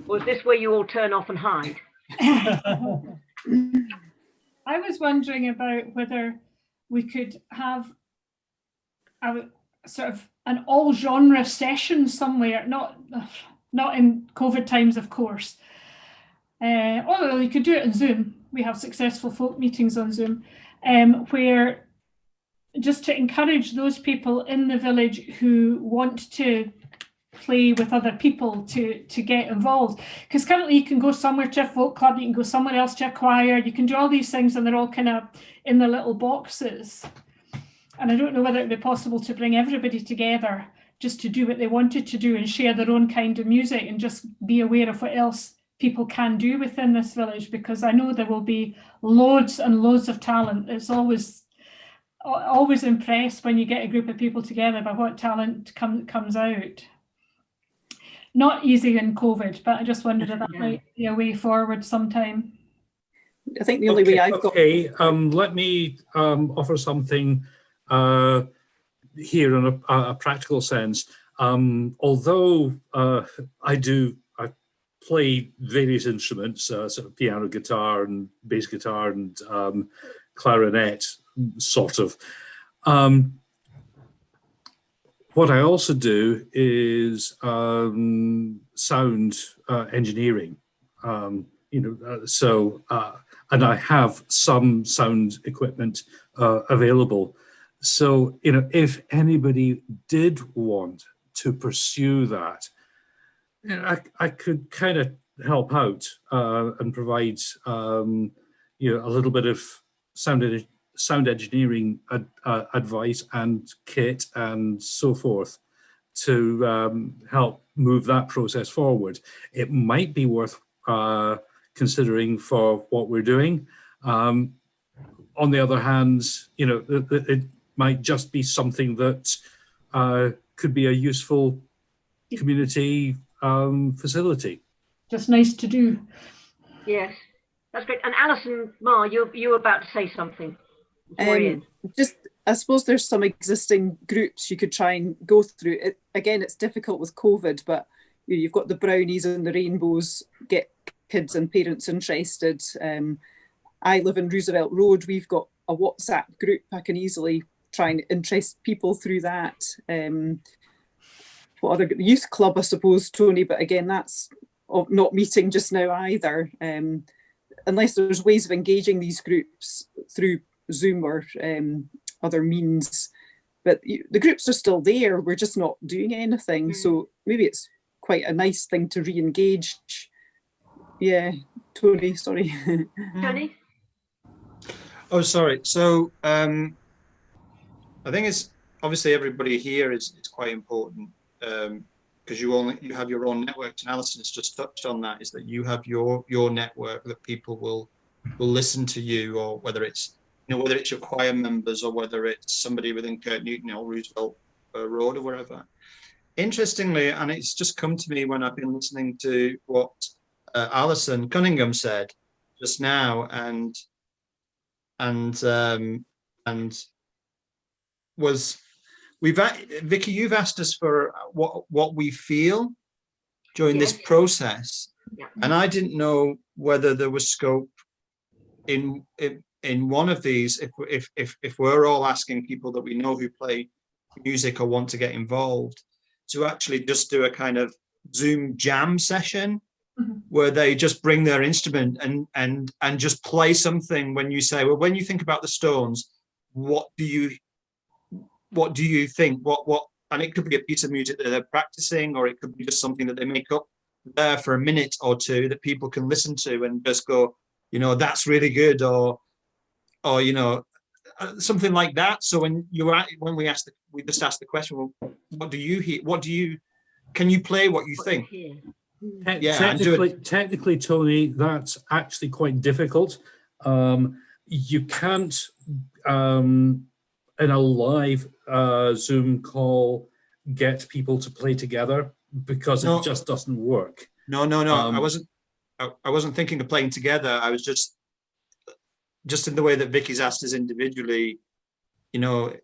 Or is this where you all turn off and hide? I was wondering about whether we could have a sort of an all genre session somewhere, not in COVID times, of course. Although you could do it on Zoom. We have successful folk meetings on Zoom, where just to encourage those people in the village who want to play with other people to get involved. Because currently you can go somewhere to a folk club, you can go somewhere else to a choir, you can do all these things and they're all kind of in their little boxes. And I don't know whether it'd be possible to bring everybody together just to do what they wanted to do and share their own kind of music and just be aware of what else people can do within this village, because I know there will be loads and loads of talent. It's always impressed when you get a group of people together by what talent comes out. Not easy in COVID, but I just wondered if that might be a way forward sometime. I think the only way I've got... Okay, let me offer something here in a practical sense. Although I play various instruments, sort of piano, guitar, and bass guitar, and clarinet, sort of. What I also do is sound engineering, and I have some sound equipment available. So, if anybody did want to pursue that, I could kind of help out and provide, a little bit of sound engineering advice and kit and so forth to help move that process forward. It might be worth considering for what we're doing. On the other hand, it might just be something that could be a useful community facility. Just nice to do. Yes, that's great. And Alison, Ma, you were about to say something. Just, I suppose there's some existing groups you could try and go through. Again, it's difficult with COVID, but you've got the brownies and the rainbows, get kids and parents interested. I live in Roosevelt Road. We've got a WhatsApp group I can easily try and interest people through that. What other youth club, I suppose, Tony, but again, that's not meeting just now either. Unless there's ways of engaging these groups through Zoom or other means. But the groups are still there, we're just not doing anything. So maybe it's quite a nice thing to re-engage. Yeah, Tony, sorry. Tony? Oh, sorry. So I think it's obviously everybody here is quite important, because you have your own network. And Alison has just touched on that, is that you have your network that people will listen to you, or whether it's whether it's your choir members or whether it's somebody within Kirk Newton or Roosevelt Road or wherever. Interestingly, and it's just come to me when I've been listening to what Alison Cunningham said just now, and was Vicki, you've asked us for what we feel during this process, and I didn't know whether there was scope in one of these, if we're all asking people that we know who play music or want to get involved, to actually just do a kind of Zoom jam session where they just bring their instrument and just play something. When you say, well, when you think about the Stones, what do you think? What and it could be a piece of music that they're practicing, or it could be just something that they make up there for a minute or two that people can listen to and just go, that's really good, or something like that. So when we just ask the question, well, what do you hear? Can you play what you think? Technically, Tony, that's actually quite difficult. You can't, in a live Zoom call, get people to play together, because it just doesn't work. No. I wasn't thinking of playing together. I was just in the way that Vicky's asked us individually.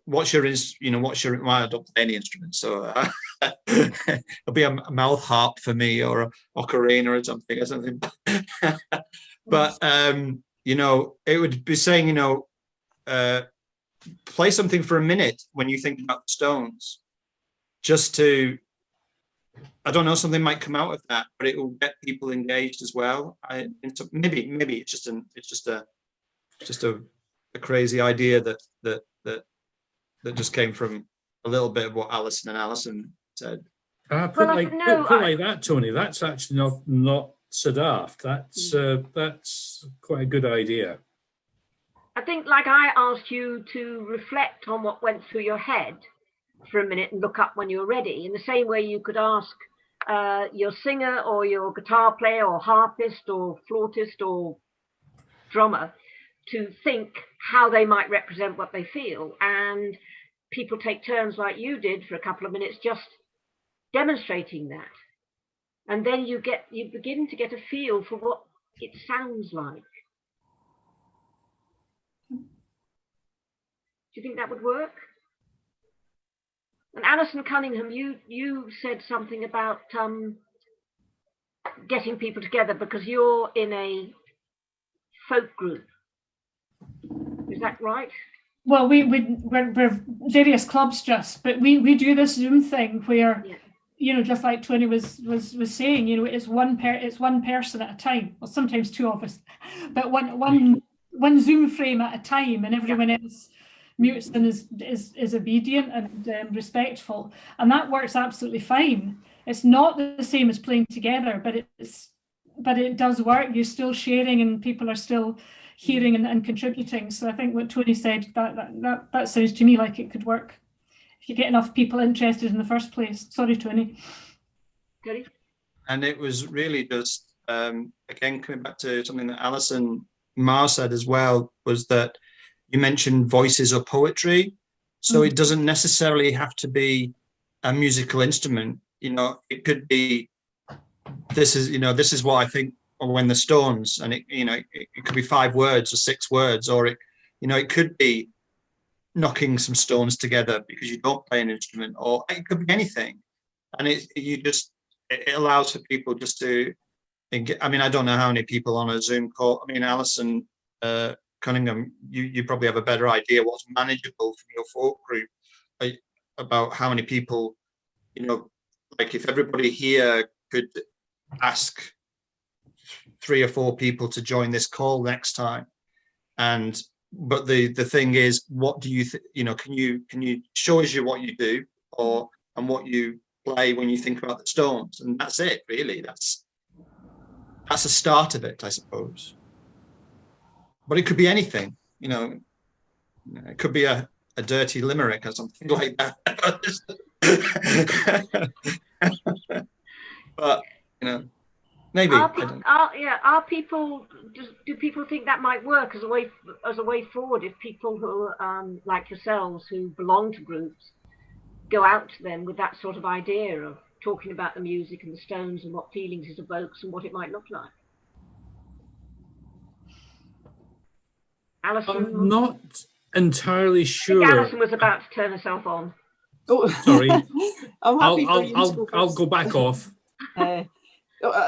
What's your well, I don't play any instrument, so it'll be a mouth harp for me, or a ocarina or something. But it would be saying, play something for a minute when you think about the Stones, just to, I don't know, something might come out of that, but it will get people engaged as well. Maybe it's just a crazy idea that just came from a little bit of what Alison said. Put like that, Tony. That's actually not so daft. That's quite a good idea. I think, like I asked you to reflect on what went through your head for a minute and look up when you're ready. In the same way you could ask your singer or your guitar player or harpist or flautist or drummer to think how they might represent what they feel, and people take turns like you did for a couple of minutes just demonstrating that, and then you begin to get a feel for what it sounds like. Do you think that would work? And Alison Cunningham, you said something about getting people together because you're in a folk group. Is that right? Well, we're various clubs but we do this Zoom thing where, just like Tony was saying, it's one person at a time, or sometimes two of us, but one Zoom frame at a time, and everyone else mutes and is obedient and respectful, and that works absolutely fine. It's not the same as playing together, but it does work. You're still sharing, and people are still hearing and contributing. So I think what Tony said, that sounds to me like it could work if you get enough people interested in the first place. Sorry, Tony. Good. And it was really just again coming back to something that Alison Marr said as well, was that you mentioned voices or poetry. So it doesn't necessarily have to be a musical instrument. It could be, this is what I think when the Stones, and it could be 5 words or 6 words, or it could be knocking some stones together because you don't play an instrument, or it could be anything. And it allows for people just to, I don't know how many people on a Zoom call. Alison Cunningham, you probably have a better idea what's manageable from your folk group, about how many people, like if everybody here could ask 3 or 4 people to join this call next time. But the thing is, what do you can you show us what you do, and what you play when you think about the Stones, and that's it really. That's a start of it, I suppose. But it could be anything, it could be a dirty limerick or something like that. But maybe. Are people? Do people think that might work as a way forward? If people who like yourselves, who belong to groups, go out to them with that sort of idea of talking about the music and the Stones and what feelings it evokes and what it might look like. Alison, I'm not entirely sure. I think Alison was about to turn herself on. Oh, Sorry. I'm happy for you to go I'll first. go back off. I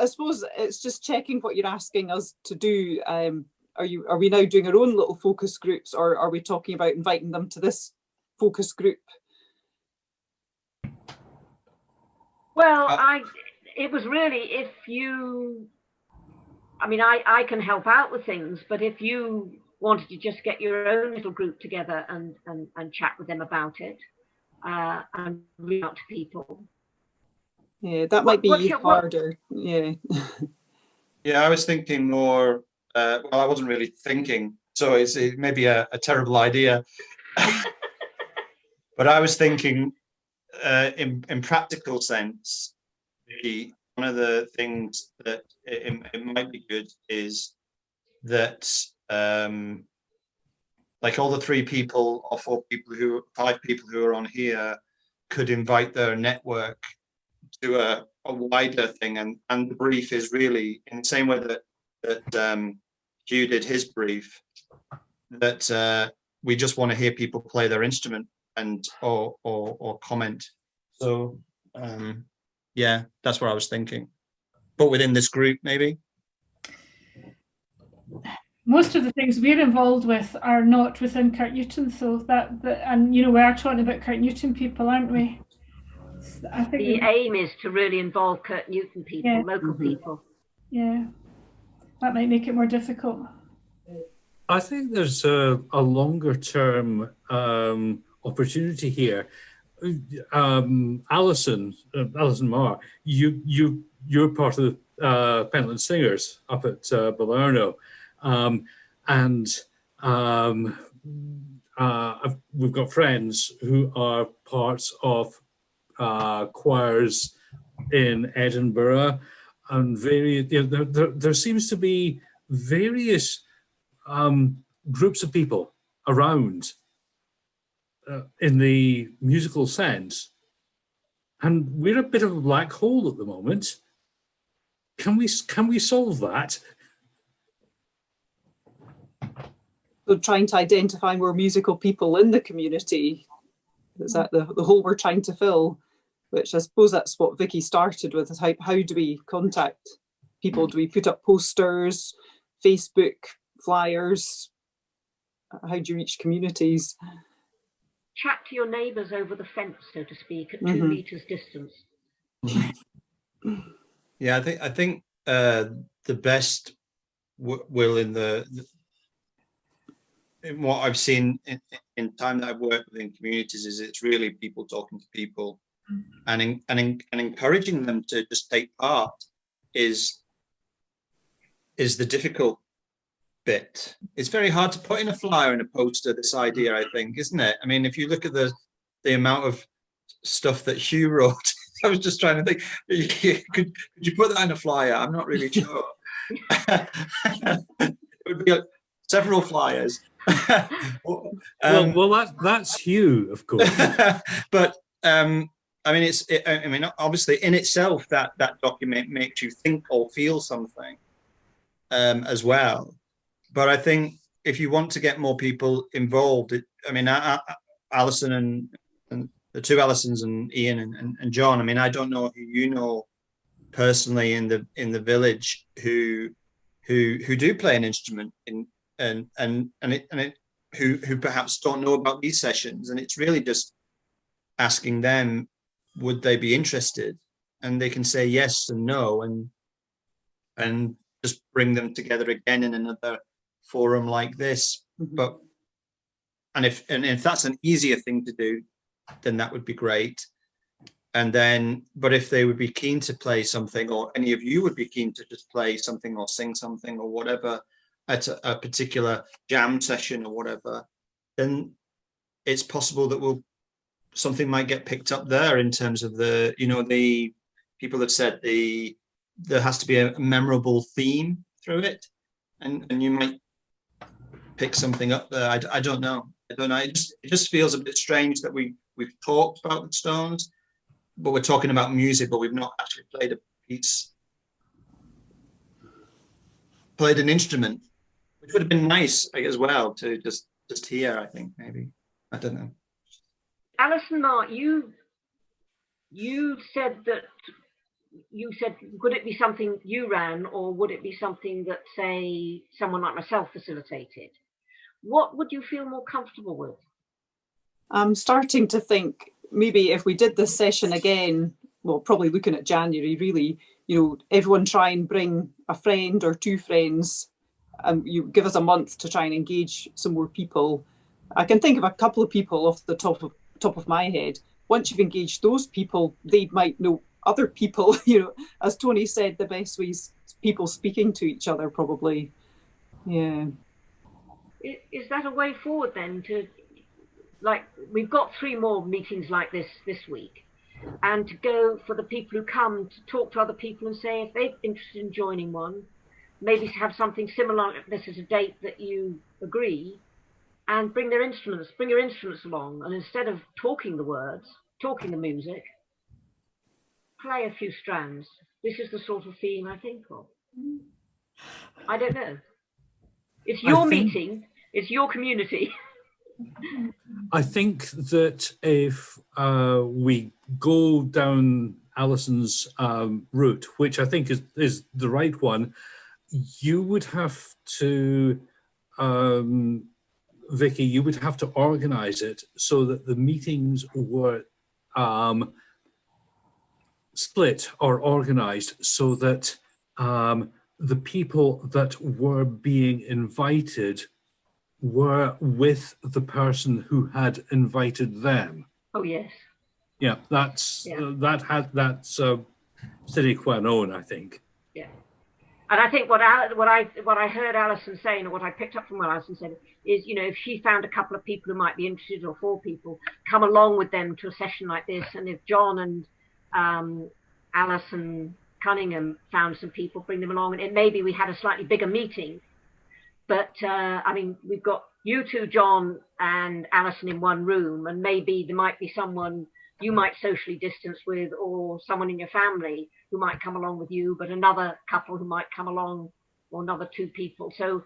suppose it's just checking what you're asking us to do. Are we now doing our own little focus groups, or are we talking about inviting them to this focus group? Well, it was really, if you, I can help out with things, but if you wanted to just get your own little group together and chat with them about it, and reach out to people. Yeah, that might be harder. Yeah. Yeah, I was thinking more, well, I wasn't really thinking, so it may be a terrible idea. But I was thinking, in practical sense, one of the things that it might be good is that, like all the 3 people or 4 people 5 people who are on here could invite their network to a wider thing, and the brief is really in the same way that Hugh did his brief, that we just want to hear people play their instrument or comment. So yeah, that's what I was thinking, but within this group maybe. Most of the things we're involved with are not within Kirk Newton, so and we are talking about Kirk Newton people, aren't we? I think the aim is to really involve Kirk Newton people, Yeah. local people. Yeah, that might make it more difficult. I think there's a longer term opportunity here. Alison Marr, you're part of the Pentland Singers up at Balerno, we've got friends who are parts of choirs in Edinburgh, and there seems to be various groups of people around in the musical sense, and we're a bit of a black hole at the moment. Can we solve that? So trying to identify more musical people in the community, is that the hole we're trying to fill? Which I suppose that's what Vicki started with, is how do we contact people? Do we put up posters, Facebook, flyers? How do you reach communities? Chat to your neighbours over the fence, so to speak, at 2 meters distance. Yeah, I think the best will in what I've seen in time that I've worked within communities is it's really people talking to people, and encouraging them to just take part is the difficult bit. It's very hard to put in a flyer and a poster, this idea, I think, isn't it? I mean, if you look at the amount of stuff that Hugh wrote, I was just trying to think, could you put that in a flyer? I'm not really sure. It would be several flyers. That's Hugh, of course. But I mean, obviously, in itself, that document makes you think or feel something as well. But I think if you want to get more people involved, Alison and the 2 Alisons and Ian and John. I mean, I don't know who you know personally in the village who do play an instrument who perhaps don't know about these sessions, and it's really just asking them, would they be interested, and they can say yes and no, and just bring them together again in another forum like this. But if that's an easier thing to do, then that would be great. And then, but if they would be keen to play something, or any of you would be keen to just play something or sing something or whatever at a particular jam session or whatever, then it's possible that something might get picked up there in terms of the people have said there has to be a memorable theme through it, and you might pick something up there. I don't know. It just feels a bit strange that we've talked about the Stones, but we're talking about music, but we've not actually played an instrument, which would have been nice as well to just hear. I think maybe, I don't know. Alison, Mark, you said would it be something you ran, or would it be something that, say, someone like myself facilitated? What would you feel more comfortable with? I'm starting to think maybe if we did this session again, well, probably looking at January, really, everyone try and bring a friend or two friends, and you give us a month to try and engage some more people. I can think of a couple of people off the top of my head. Once you've engaged those people, they might know other people. As Tony said, the best ways people speaking to each other, probably. Yeah. Is that a way forward then? We've got 3 more meetings like this week, and to go for the people who come to talk to other people and say if they're interested in joining one, maybe to have something similar like this as a date that you agree, and bring your instruments along, and instead of talking the music, play a few strands. This is the sort of theme I think of. I don't know. It's your meeting, it's your community. I think that if we go down Alison's route, which I think is the right one, you would have to, Vicki, you would have to organise it so that the meetings were split or organised so that the people that were being invited were with the person who had invited them. Oh yes. Yeah, that's sine qua non, I think. Yeah, and I think what I heard Alison saying, or what I picked up from what Alison said, is if she found a couple of people who might be interested, or 4 people, come along with them to a session like this, and if John and Alison Cunningham found some people, bring them along, and maybe we had a slightly bigger meeting. But we've got you 2, John and Alison, in one room, and maybe there might be someone you might socially distance with, or someone in your family who might come along with you, but another couple who might come along, or another 2 people. So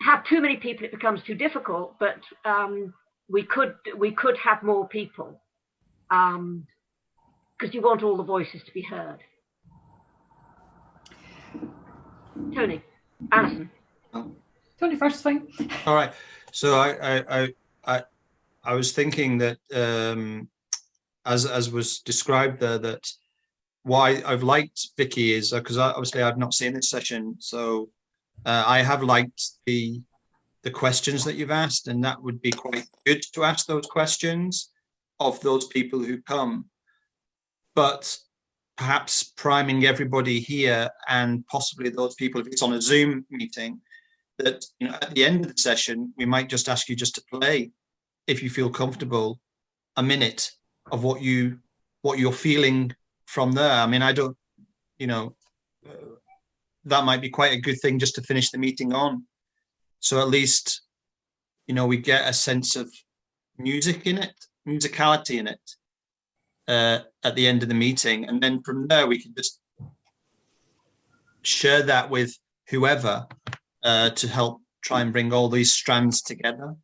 have too many people, it becomes too difficult, but we could have more people, because you want all the voices to be heard. Tony, Alison. Tony first thing. All right. So I was thinking that as was described there, that why I've liked Vicki is because obviously I've not seen this session, so I have liked the questions that you've asked, and that would be quite good to ask those questions of those people who come. But perhaps priming everybody here, and possibly those people, if it's on a Zoom meeting, that at the end of the session we might just ask you just to play, if you feel comfortable, a minute of what you're feeling from there. I mean, I don't, that might be quite a good thing just to finish the meeting on. So at least, we get a sense of musicality in it at the end of the meeting. And then from there, we can just share that with whoever to help try and bring all these strands together.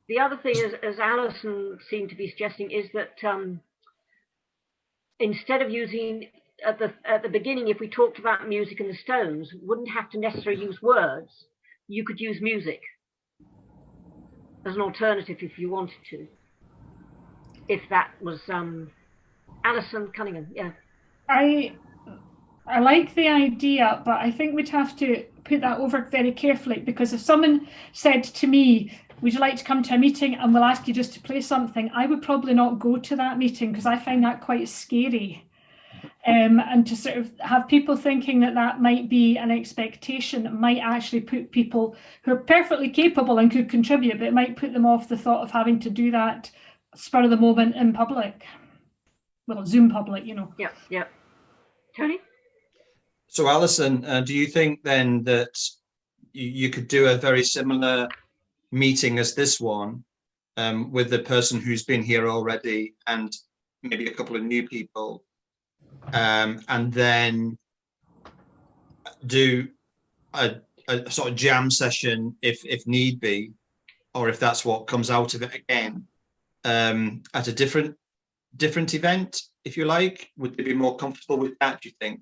The other thing is, as Alison seemed to be suggesting, is that instead of using at the beginning, if we talked about music and the Stones, wouldn't have to necessarily use words. You could use music as an alternative if you wanted to. If that was Alison Cunningham, yeah. I like the idea, but I think we'd have to put that over very carefully, because if someone said to me, would you like to come to a meeting and we'll ask you just to play something, I would probably not go to that meeting because I find that quite scary. And to sort of have people thinking that that might be an expectation might actually put people who are perfectly capable and could contribute, but it might put them off the thought of having to do that spur of the moment in public. Well, Zoom public, you know. Yeah. Tony? So Alison, do you think then that you could do a very similar meeting as this one with the person who's been here already and maybe a couple of new people, and then do a sort of jam session if need be, or if that's what comes out of it again, at a different event, if you like? Would they be more comfortable with that, do you think?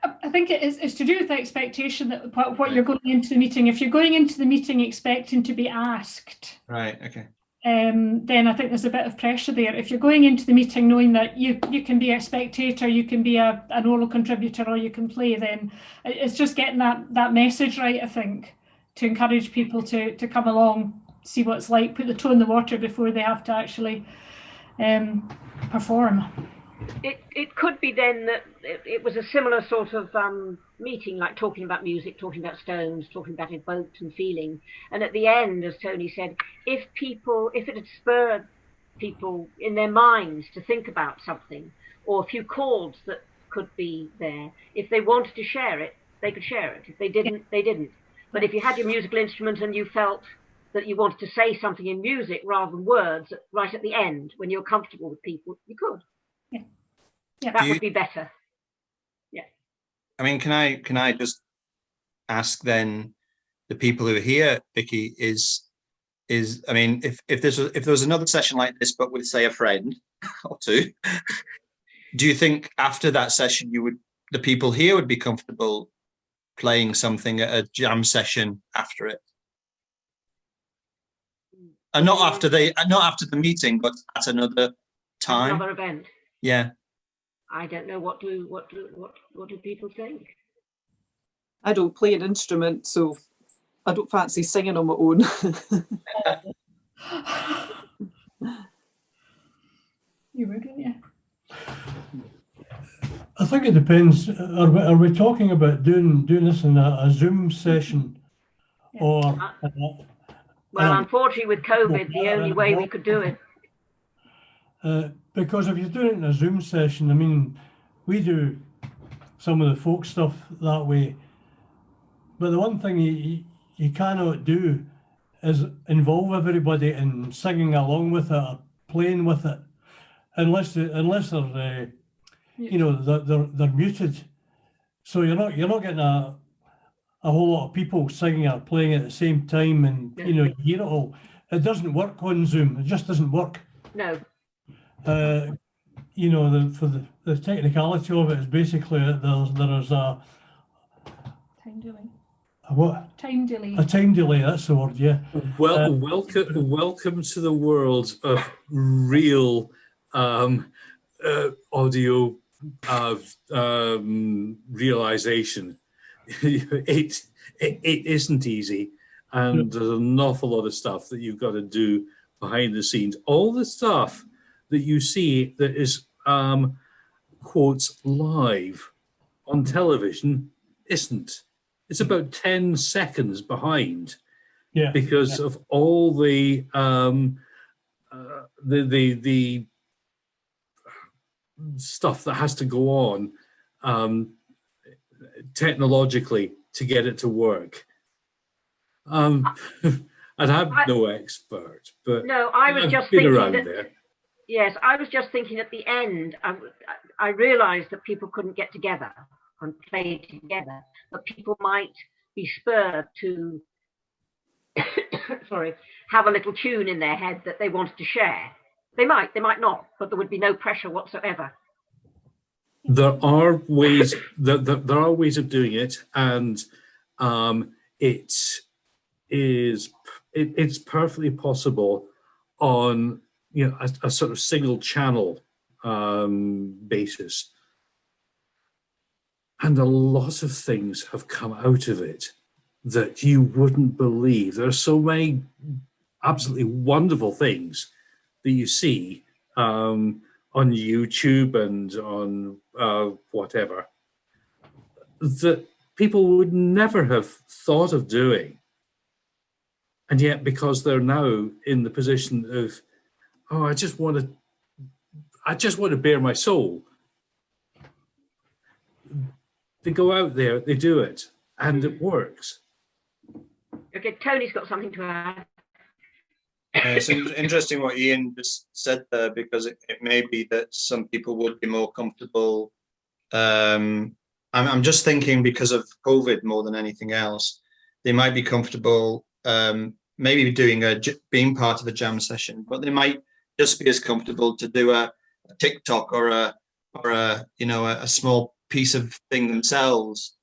I think it's to do with the expectation that what you're going into the meeting. If you're going into the meeting expecting to be asked, right, okay, then I think there's a bit of pressure there. If you're going into the meeting knowing that you can be a spectator, you can be an oral contributor, or you can play, then it's just getting that message right, I think, to encourage people to come along, see what it's like, put the toe in the water before they have to actually perform. It could be then that it was a similar sort of meeting, like talking about music, talking about Stones, talking about evoked and feeling. And at the end, as Tony said, if it had spurred people in their minds to think about something, or a few chords that could be there, if they wanted to share it, they could share it. If they didn't, they didn't. But if you had your musical instrument and you felt that you wanted to say something in music rather than words, right at the end, when you're comfortable with people, you could. Yeah, that would be better. Yeah. I mean, can I just ask then the people who are here, Vicki, is I mean, if there was another session like this, but with, say, a friend or two, do you think after that session the people here would be comfortable playing something at a jam session after it? And not after the meeting, but at another time. Another event. Yeah. I don't know. What do people think? I don't play an instrument, so I don't fancy singing on my own. You would, wouldn't you? I think it depends. Are we talking about doing this in a Zoom session, or? Well, unfortunately, with COVID, the only way we could do it. Because if you're doing it in a Zoom session, I mean, we do some of the folk stuff that way. But the one thing you cannot do is involve everybody in singing along with it or playing with it, unless they're they're muted. So you're not getting a whole lot of people singing or playing at the same time, and you hear it all. It doesn't work on Zoom. It just doesn't work. No. For the technicality of it is basically there's a time delay. A what? Time delay. A time delay. That's the word. Yeah. Well, welcome to the world of real audio realization. It isn't easy, and there's an awful lot of stuff that you've got to do behind the scenes. All the stuff that you see that is quotes live on television isn't. It's about 10 seconds behind, because of all the stuff that has to go on technologically to get it to work. And I'm no expert, but no, I was just been thinking around that, there. Yes, I was just thinking at the end, I realised that people couldn't get together and play together, but people might be spurred to, have a little tune in their head that they wanted to share. They might not, but there would be no pressure whatsoever. there are ways there are ways of doing it, and it's perfectly possible on a sort of single channel basis, and a lot of things have come out of it that you wouldn't believe. There are so many absolutely wonderful things that you see on YouTube and on whatever that people would never have thought of doing. And yet, because they're now in the position of, oh, I just want to bare my soul, they go out there, they do it, and it works. Okay, Tony's got something to add. It's interesting what Ian just said there, because it may be that some people would be more comfortable. I'm just thinking, because of COVID more than anything else, they might be comfortable maybe being part of a jam session, but they might just be as comfortable to do a TikTok or a small piece of thing themselves,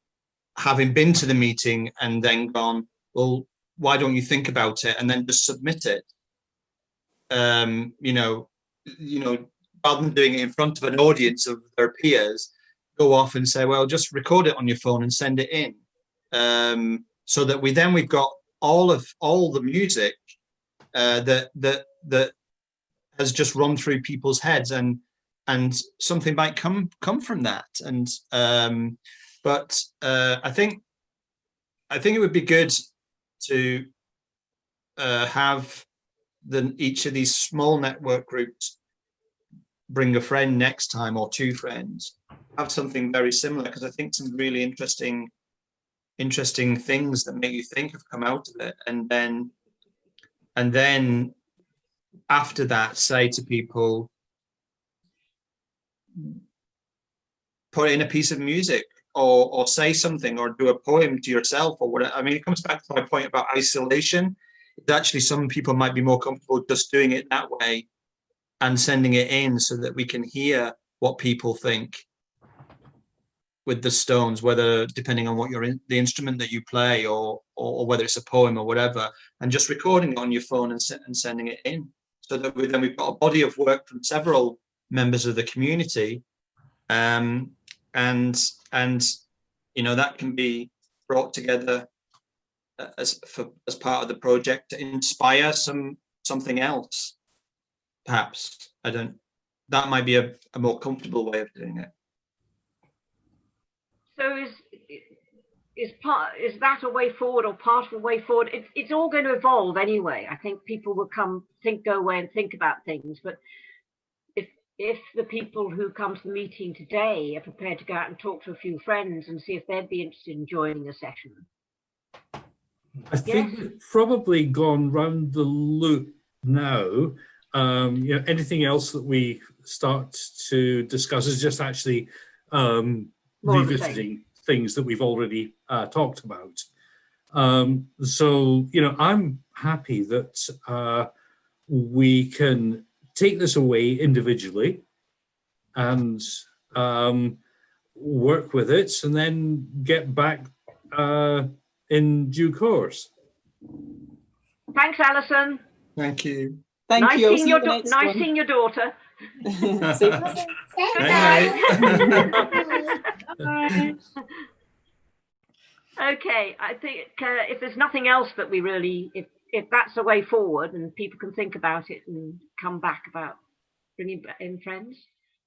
having been to the meeting and then gone, well, why don't you think about it, and then just submit it. Rather than doing it in front of an audience of their peers, go off and say, well, just record it on your phone and send it in, so that we've got all the music that has just run through people's heads, and something might come from that. And but I think it would be good to have each of these small network groups bring a friend next time, or two friends, have something very similar, because I think some really interesting things that make you think have come out of it. And then after that, say to people, put in a piece of music, or say something, or do a poem to yourself, or whatever. I mean, it comes back to my point about isolation. Actually, some people might be more comfortable just doing it that way and sending it in, so that we can hear what people think with the Stones, whether depending on what the instrument that you play, or whether it's a poem or whatever, and just recording it on your phone and sending it in, so that we've got a body of work from several members of the community, and that can be brought together as part of the project to inspire something else. Perhaps that might be a more comfortable way of doing it. So is that a way forward, or part of a way forward? It's all going to evolve anyway. I think people will go away and think about things. But if the people who come to the meeting today are prepared to go out and talk to a few friends and see if they'd be interested in joining a session. I think we've probably gone round the loop now. Anything else that we start to discuss is just actually revisiting things that we've already talked about. So I'm happy that we can take this away individually and work with it, and then get back in due course. Thanks, Alison. Thank you. Thank you. Nice seeing your daughter. Okay, I think if there's nothing else that we really, if that's a way forward and people can think about it and come back about bringing in friends,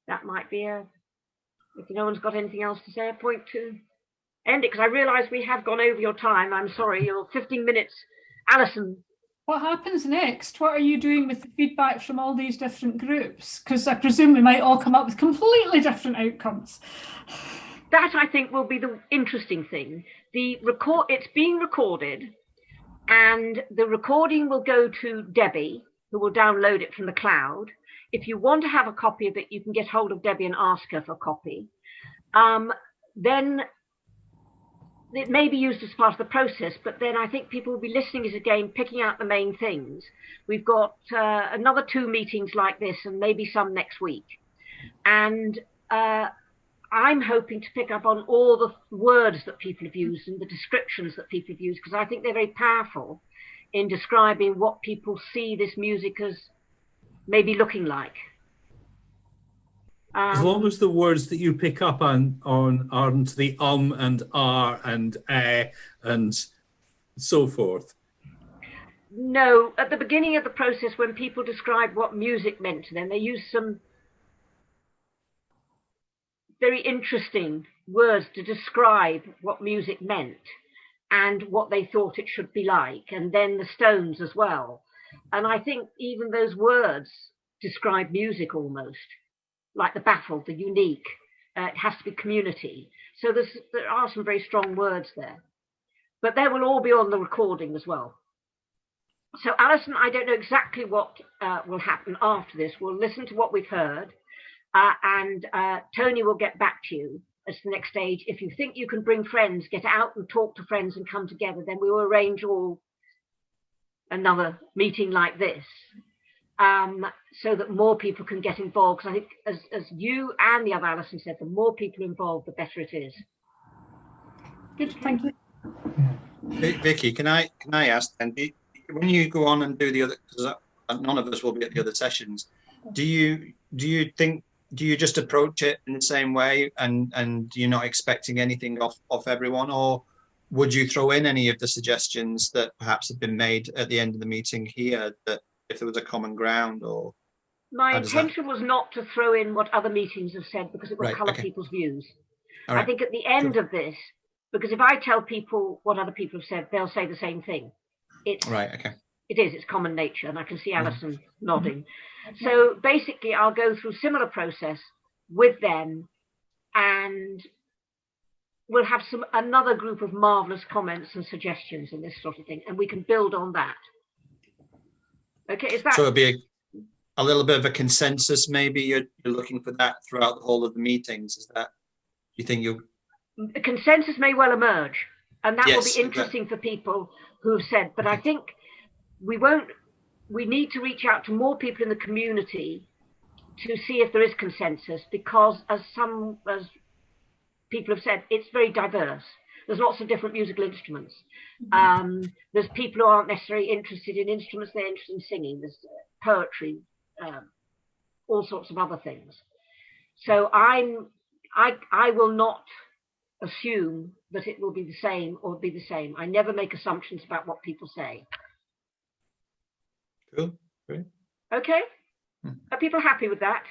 that might be if no one's got anything else to say, a point to end it, because I realise we have gone over your time. I'm sorry, you're 15 minutes. Alison. What happens next? What are you doing with the feedback from all these different groups? Because I presume we might all come up with completely different outcomes. That, I think, will be the interesting thing. It's being recorded, and the recording will go to Debbie, who will download it from the cloud. If you want to have a copy of it, you can get hold of Debbie and ask her for a copy. Then it may be used as part of the process, but then I think people will be listening as again, picking out the main things. We've got another 2 meetings like this, and maybe some next week. And I'm hoping to pick up on all the words that people have used and the descriptions that people have used, because I think they're very powerful in describing what people see this music as maybe looking like. As long as the words that you pick up on aren't the and and and so forth. No, at the beginning of the process, when people described what music meant to them, they used some very interesting words to describe what music meant and what they thought it should be like, and then the Stones as well. And I think even those words describe music almost, like the baffled, the unique. It has to be community. So there are some very strong words there. But they will all be on the recording as well. So Alison, I don't know exactly what will happen after this. We'll listen to what we've heard. And Tony will get back to you as the next stage. If you think you can bring friends, get out and talk to friends and come together, then we will arrange another meeting like this, so that more people can get involved. Because I think, as you and the other Alison said, the more people involved, the better it is. Good, thank you. Vicky, can I ask then, when you go on and do the other, because none of us will be at the other sessions, do you just approach it in the same way, and you're not expecting anything off everyone, or would you throw in any of the suggestions that perhaps have been made at the end of the meeting here, that if there was a common ground? Or my intention was not to throw in what other meetings have said, because it will colour people's views. Right. I think at the end of this, because if I tell people what other people have said, they'll say the same thing. It's common nature, and I can see Alison nodding. So basically, I'll go through a similar process with them, and we'll have another group of marvellous comments and suggestions and this sort of thing, and we can build on that. Okay, is that... So it'll be a little bit of a consensus, maybe you're looking for that throughout the whole of the meetings, is that, you think you'll... A consensus may well emerge, and that will be interesting for people who have said, but I think we need to reach out to more people in the community to see if there is consensus, because as people have said, it's very diverse. There's lots of different musical instruments. There's people who aren't necessarily interested in instruments, they're interested in singing. There's poetry, all sorts of other things. So I will not assume that it will be the same or be the same. I never make assumptions about what people say. Cool. Great. Okay. Are people happy with that?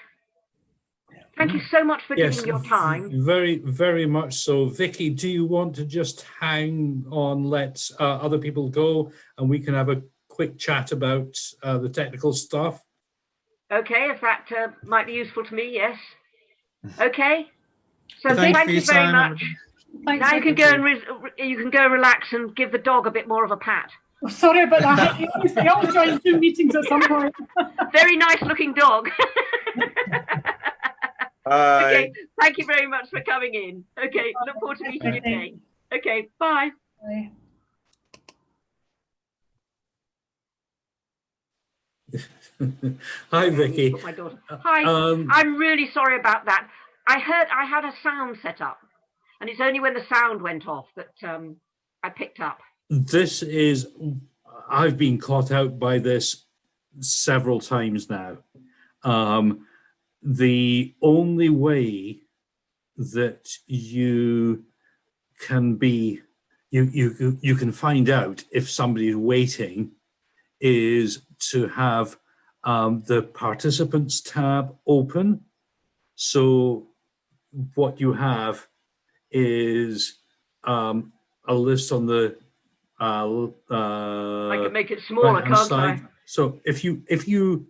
Thank you so much for giving your time. Very, very much so. Vicky, do you want to just hang on, let other people go, and we can have a quick chat about the technical stuff? Okay, if that might be useful to me, yes. Okay. So thank you very much. Thanks. Now you can go and relax and give the dog a bit more of a pat. Oh, sorry about that. They all join Zoom meetings at some point. Very nice looking dog. Okay, thank you very much for coming in. Okay, look forward to meeting you again. Okay, bye. Bye. Hi, Vicky. My daughter. Hi. I'm really sorry about that. I had a sound set up, and it's only when the sound went off that I picked up. I've been caught out by this several times now. The only way that you can you can find out if somebody's waiting is to have the participants tab open. So what you have is a list on the I can make it smaller, can't side. So if you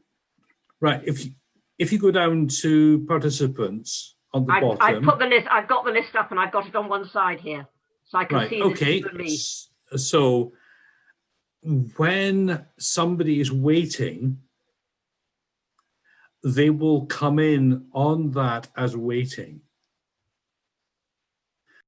go down to participants on the bottom, I put the list. I've got the list up, and I've got it on one side here, so I can see. Okay. So when somebody is waiting, they will come in on that as waiting.